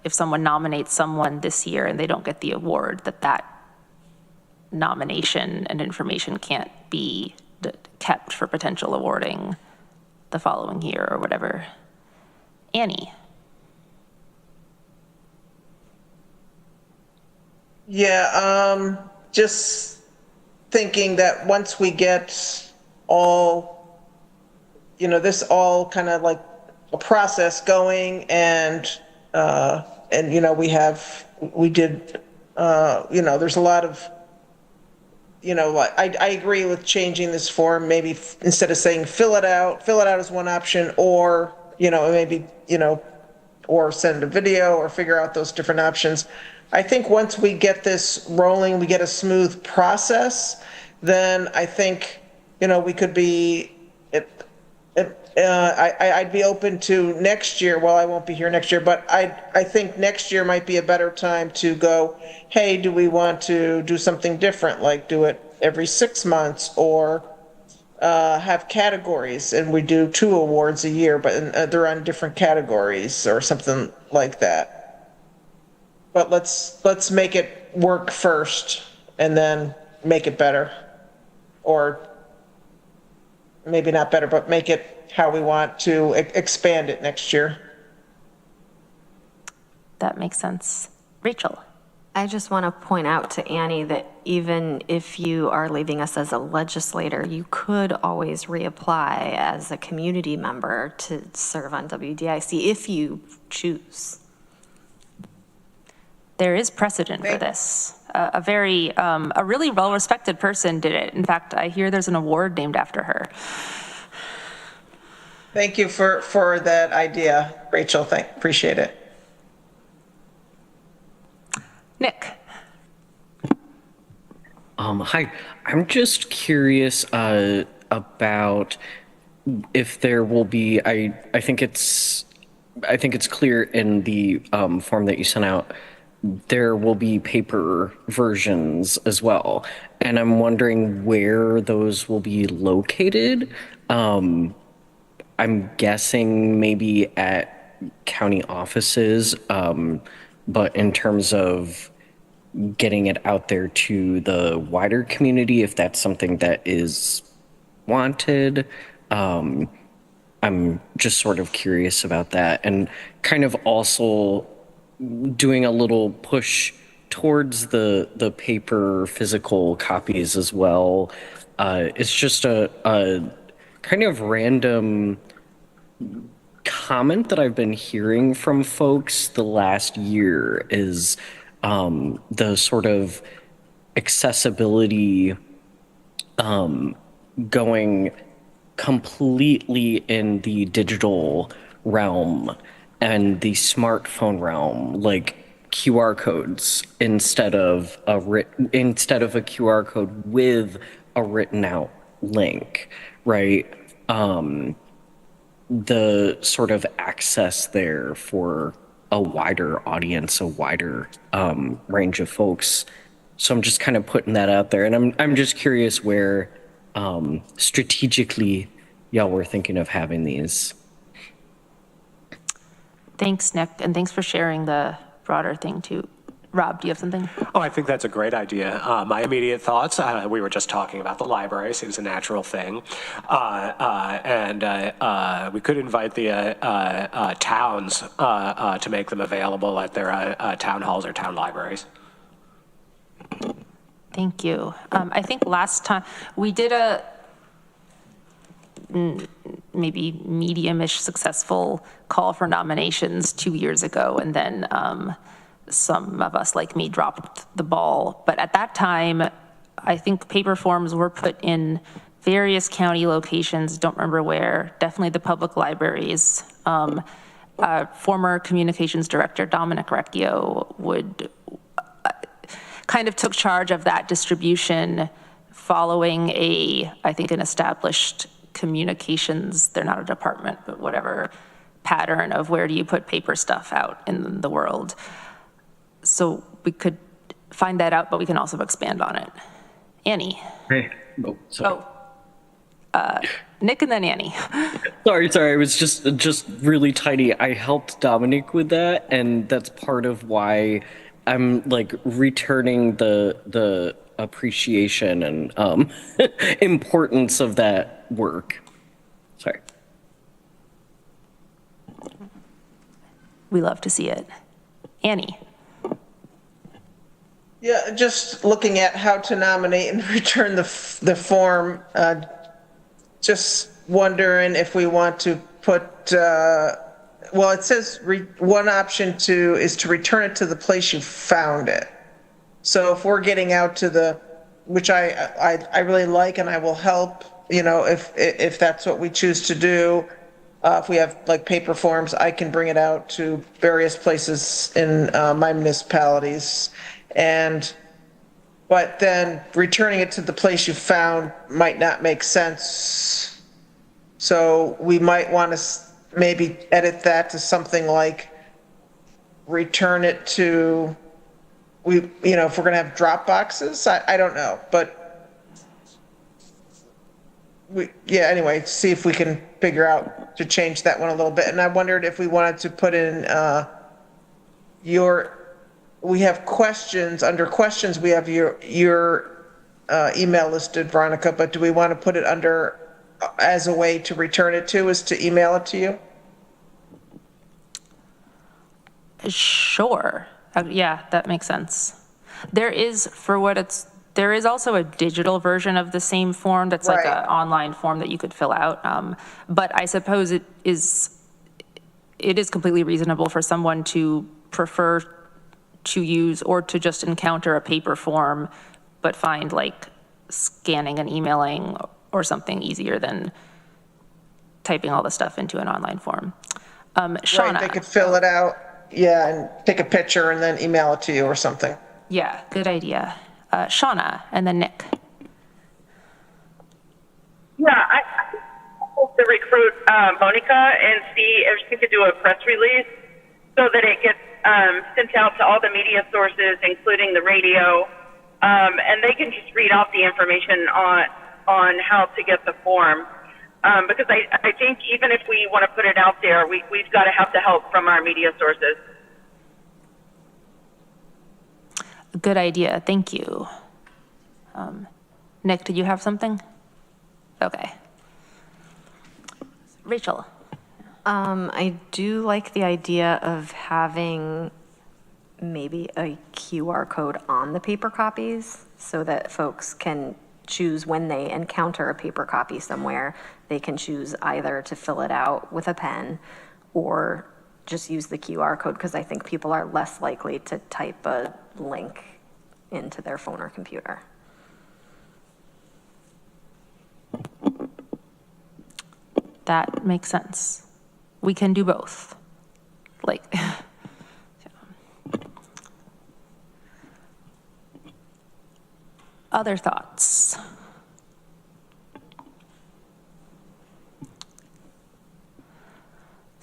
if someone nominates someone this year and they don't get the award, that nomination and information can't be kept for potential awarding the following year or whatever. Annie. Yeah, just thinking that once we get all, this all kind of like a process going and, we did, there's a lot of, I agree with changing this form, maybe instead of saying fill it out as one option, or, maybe, or send a video or figure out those different options. I think once we get this rolling, we get a smooth process, then I think, we could be, I'd be open to next year. Well, I won't be here next year, but I think next year might be a better time to go, hey, do we want to do something different? Like do it every 6 months, or have categories, and we do 2 awards a year, but they're on different categories or something like that. But let's make it work first and then make it better, or maybe not better, but make it how we want to expand it next year. That makes sense. Rachel. I just want to point out to Annie that even if you are leaving us as a legislator, you could always reapply as a community member to serve on WDIC if you choose. There is precedent for this. A really well-respected person did it. In fact, I hear there's an award named after her. Thank you for that idea, Rachel. Appreciate it. Nick. Hi, I'm just curious about if there will be. I think it's clear in the form that you sent out. There will be paper versions as well, and I'm wondering where those will be located. I'm guessing maybe at county offices, but in terms of getting it out there to the wider community, if that's something that is wanted, I'm just sort of curious about that, and kind of also doing a little push towards the paper physical copies as well. It's just a kind of random comment that I've been hearing from folks the last year is the sort of accessibility going completely in the digital realm and the smartphone realm, like QR codes instead of a QR code with a written out link, right? The sort of access there for a wider audience, a wider range of folks. So I'm just kind of putting that out there, and I'm just curious where strategically y'all were thinking of having these. Thanks, Nick, and thanks for sharing the broader thing too. Rob, do you have something? Oh, I think that's a great idea. My immediate thoughts, we were just talking about the library, seems a natural thing. And we could invite the towns to make them available at their town halls or town libraries. Thank you. I think last time we did a maybe medium-ish successful call for nominations 2 years ago, and then some of us like me dropped the ball. But at that time, I think paper forms were put in various county locations, don't remember where, definitely the public libraries. Former communications director Dominic Recchio kind of took charge of that distribution following I think an established communications, they're not a department, but whatever pattern of where do you put paper stuff out in the world. So we could find that out, but we can also expand on it. Annie. Hey. Oh, sorry. Nick and then Annie. Sorry. It was just really tiny. I helped Dominic with that, and that's part of why I'm like returning the appreciation and importance of that work. Sorry. We love to see it. Annie. Yeah, just looking at how to nominate and return the form, just wondering if we want to put, well, it says one option is to return it to the place you found it. So if we're getting out to which I really like and I will help, if that's what we choose to do. If we have like paper forms, I can bring it out to various places in my municipalities. But then returning it to the place you found might not make sense. So we might want to maybe edit that to something like return it to, if we're going to have drop boxes, I don't know, but anyway, see if we can figure out to change that one a little bit. And I wondered if we wanted to put in we have questions, under questions, we have your email listed, Veronica, but do we want to put it under as a way to return it to, is to email it to you? Sure. Yeah, that makes sense. There is also a digital version of the same form that's like an online form that you could fill out. But I suppose it is completely reasonable for someone to prefer to use or to just encounter a paper form, but find like scanning and emailing or something easier than typing all the stuff into an online form. Shauna. Right, they could fill it out, and take a picture and then email it to you or something. Yeah, good idea. Shauna, and then Nick. Yeah, I hope to recruit Monica and see if she could do a press release so that it gets sent out to all the media sources, including the radio, and they can just read off the information on how to get the form. Because I think even if we want to put it out there, we've got to have the help from our media sources. Good idea. Thank you. Nick, did you have something? Okay. Rachel. I do like the idea of having maybe a QR code on the paper copies so that folks can choose when they encounter a paper copy somewhere. They can choose either to fill it out with a pen or just use the QR code, because I think people are less likely to type a link into their phone or computer. That makes sense. We can do both. Other thoughts?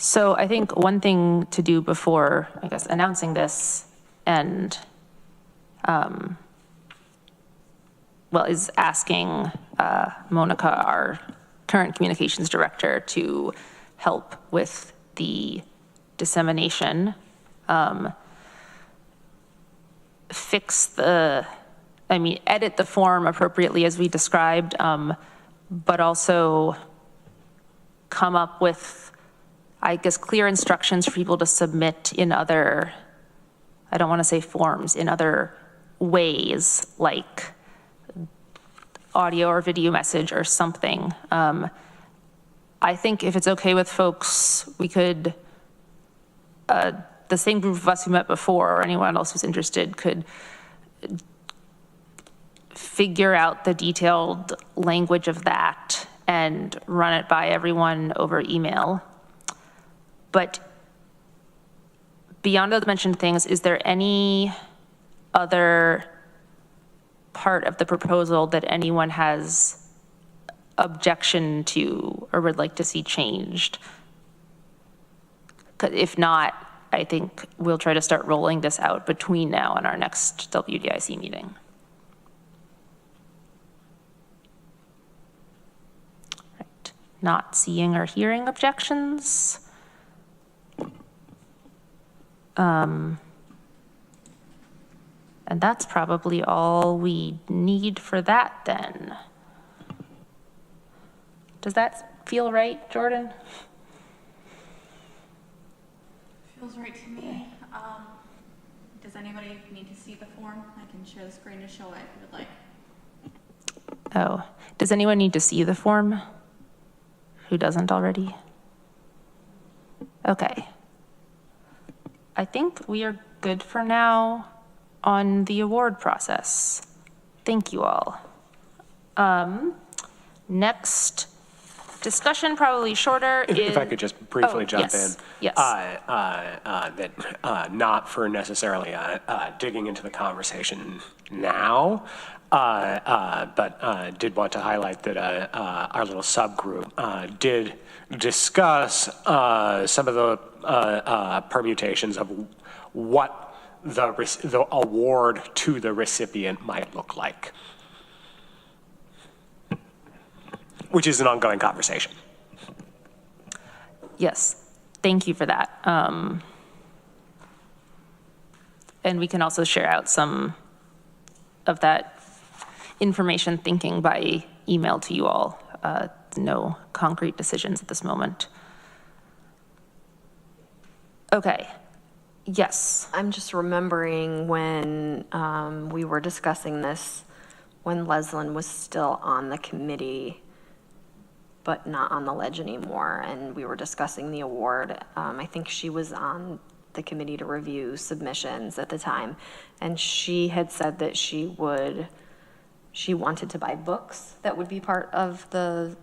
So I think one thing to do before, I guess, announcing this and, is asking Monica, our current communications director, to help with the dissemination, edit the form appropriately as we described, but also come up with, I guess, clear instructions for people to submit in other, I don't want to say forms, in other ways, like audio or video message or something. I think if it's okay with folks, we could, the same group of us who met before or anyone else who's interested could figure out the detailed language of that and run it by everyone over email. But beyond those mentioned things, is there any other part of the proposal that anyone has objection to or would like to see changed? If not, I think we'll try to start rolling this out between now and our next WDIC meeting. Right. Not seeing or hearing objections. And that's probably all we need for that then. Does that feel right, Jordan? Feels right to me. Does anybody need to see the form? I can share the screen to show it if you would like. Oh, does anyone need to see the form? Who doesn't already? Okay. I think we are good for now on the award process. Thank you all. Next discussion, probably shorter, is... If I could just briefly jump in. Yes. That not for necessarily digging into the conversation now, but did want to highlight that our little subgroup did discuss some of the permutations of what the award to the recipient might look like, which is an ongoing conversation. Yes, thank you for that. And we can also share out some of that information thinking by email to you all. No concrete decisions at this moment. Okay, yes. I'm just remembering when we were discussing this, when Leslyn was still on the committee, but not on the ledge anymore, and we were discussing the award. I think she was on the committee to review submissions at the time, and she had said that she wanted to buy books that would be part of the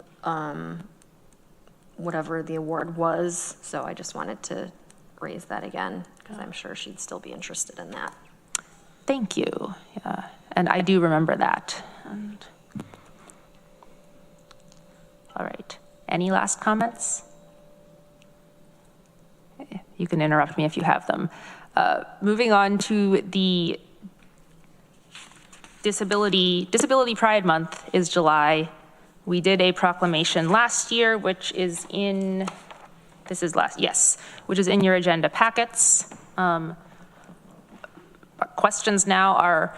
whatever the award was. So I just wanted to raise that again, because I'm sure she'd still be interested in that. Thank you. Yeah, and I do remember that. And all right. Any last comments? You can interrupt me if you have them. Moving on to the Disability Pride Month is July. We did a proclamation last year, which is in, which is in your agenda packets. Questions now are,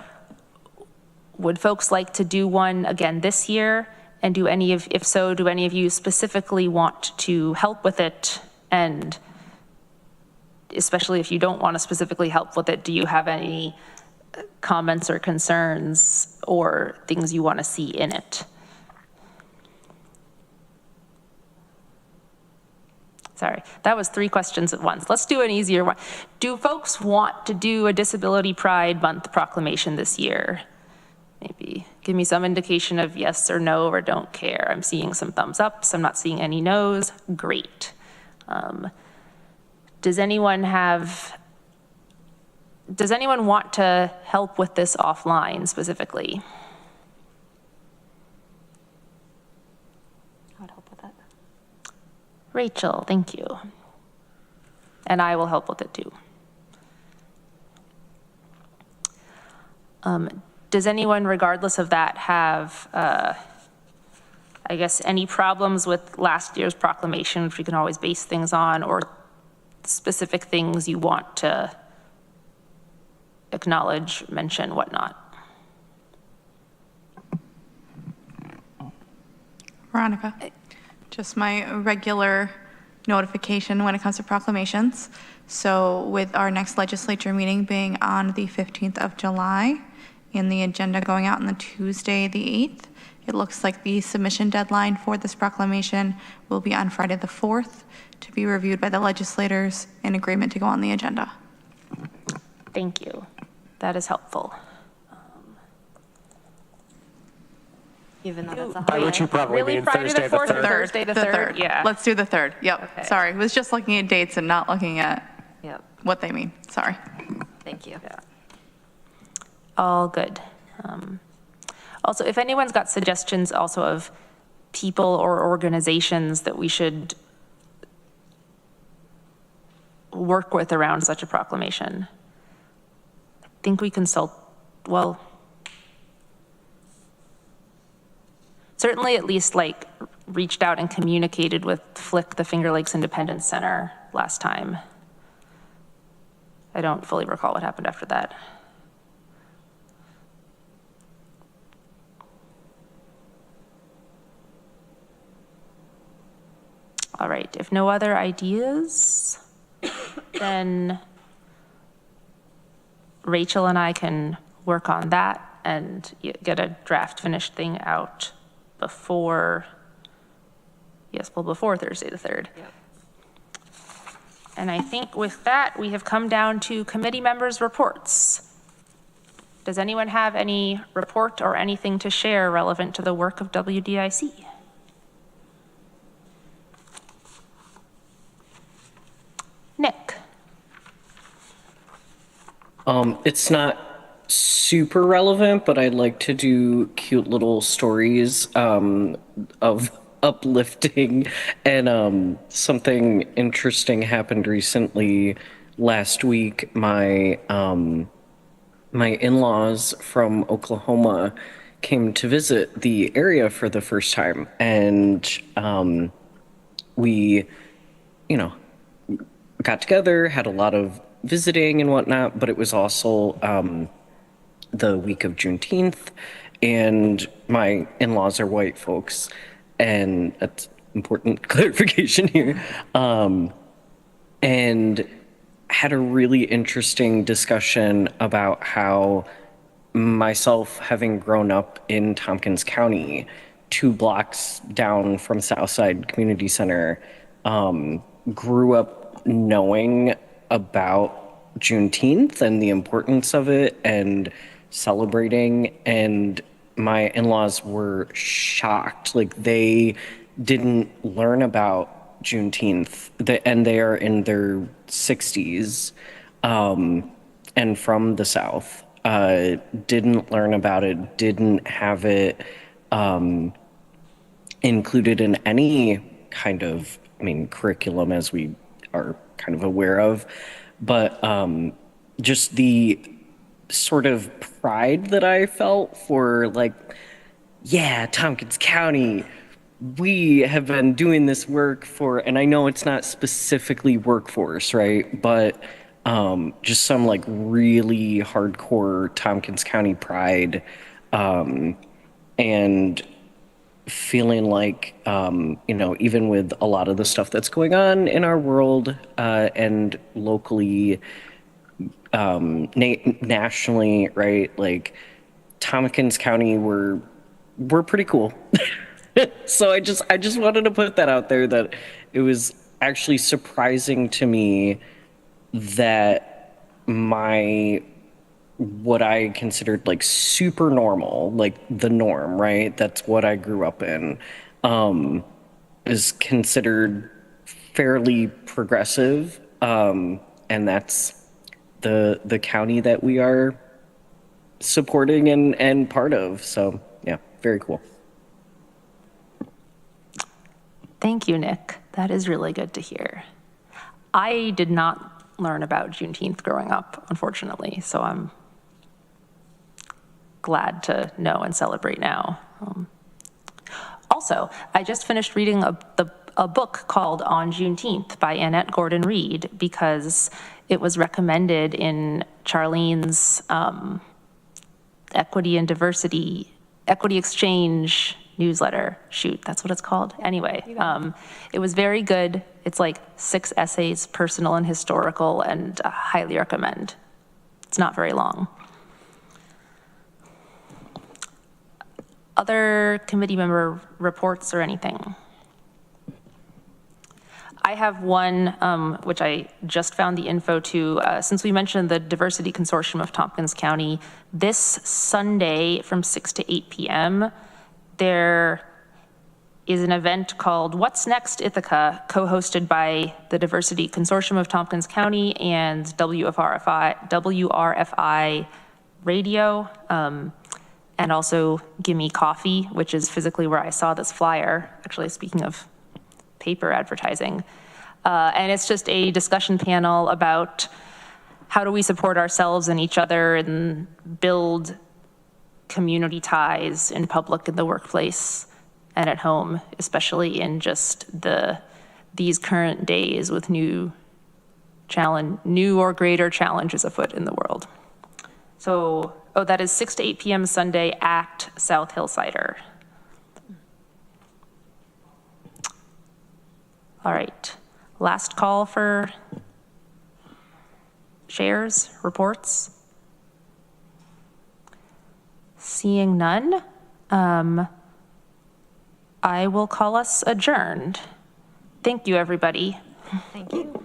would folks like to do one again this year? And if so, do any of you specifically want to help with it? And especially if you don't want to specifically help with it, do you have any comments or concerns or things you want to see in it? Sorry, that was 3 questions at once. Let's do an easier one. Do folks want to do a Disability Pride Month proclamation this year? Maybe give me some indication of yes or no or don't care. I'm seeing some thumbs ups. I'm not seeing any no's. Great. Does anyone want to help with this offline specifically? I would help with that. Rachel, thank you. And I will help with it too. Does anyone, regardless of that, have, I guess, any problems with last year's proclamation, which we can always base things on, or specific things you want to acknowledge, mention, whatnot? Veronica, just my regular notification when it comes to proclamations. So with our next legislature meeting being on the 15th of July, and the agenda going out on the Tuesday, the 8th, it looks like the submission deadline for this proclamation will be on Friday the 4th to be reviewed by the legislators in agreement to go on the agenda. Thank you. That is helpful. Even though that's a By holiday. which you probably Really, mean Friday Thursday the the 4th or 3rd. Thursday the 3rd? Yeah. Let's do the 3rd. Yep. Okay. Sorry. Was just looking at dates and not looking at Yep, what they mean. Sorry. thank you. All good. Also, if anyone's got suggestions also of people or organizations that we should work with around such a proclamation, I think we consult, well, certainly at least like reached out and communicated with Flick, the Finger Lakes Independence Center last time. I don't fully recall what happened after that. All right, if no other ideas, then Rachel and I can work on that and get a draft finished thing out before, before Thursday the 3rd. Yep. And I think with that, we have come down to committee members' reports. Does anyone have any report or anything to share relevant to the work of WDIC? Nick. It's not super relevant, but I'd like to do cute little stories of uplifting, and something interesting happened recently. Last week, my in-laws from Oklahoma came to visit the area for the first time, and we, got together, had a lot of visiting and whatnot, but it was also the week of Juneteenth, and my in-laws are white folks, and that's important clarification here, and had a really interesting discussion about how myself, having grown up in Tompkins County, 2 blocks down from Southside Community Center, grew up knowing about Juneteenth and the importance of it and celebrating, and my in-laws were shocked. Like, they didn't learn about Juneteenth, and they are in their 60s, and from the South, didn't learn about it, didn't have it included in any kind of, curriculum, as we are kind of aware of, but just the sort of pride that I felt for, like, Tompkins County, we have been doing this work for, and I know it's not specifically workforce, right, but just some like really hardcore Tompkins County pride, and feeling like, even with a lot of the stuff that's going on in our world, and locally, nationally, right? Like, Tompkins County, we're pretty cool. So I just wanted to put that out there, that it was actually surprising to me that what I considered like super normal, like the norm, right? That's what I grew up in, is considered fairly progressive. And that's the county that we are supporting and part of. So yeah, very cool. Thank you, Nick. That is really good to hear. I did not learn about Juneteenth growing up, unfortunately, so I'm glad to know and celebrate now. Also, I just finished reading a book called On Juneteenth by Annette Gordon-Reed, because it was recommended in Charlene's Equity Exchange newsletter. Shoot, that's what it's called. Anyway, it was very good. It's like 6 essays, personal and historical, and highly recommend. It's not very long. Other committee member reports or anything? I have one, which I just found the info to, since we mentioned the Diversity Consortium of Tompkins County, this Sunday from 6 to 8 p.m., there is an event called What's Next Ithaca, co-hosted by the Diversity Consortium of Tompkins County and WRFI Radio, and also Gimme Coffee, which is physically where I saw this flyer, actually, speaking of paper advertising. And it's just a discussion panel about how do we support ourselves and each other and build community ties in public, in the workplace, and at home, especially in just these current days with new or greater challenges afoot in the world. So, that is 6 to 8 p.m. Sunday at South Hill Cider. All right, last call for shares, reports. Seeing none, I will call us adjourned. Thank you, everybody. Thank you.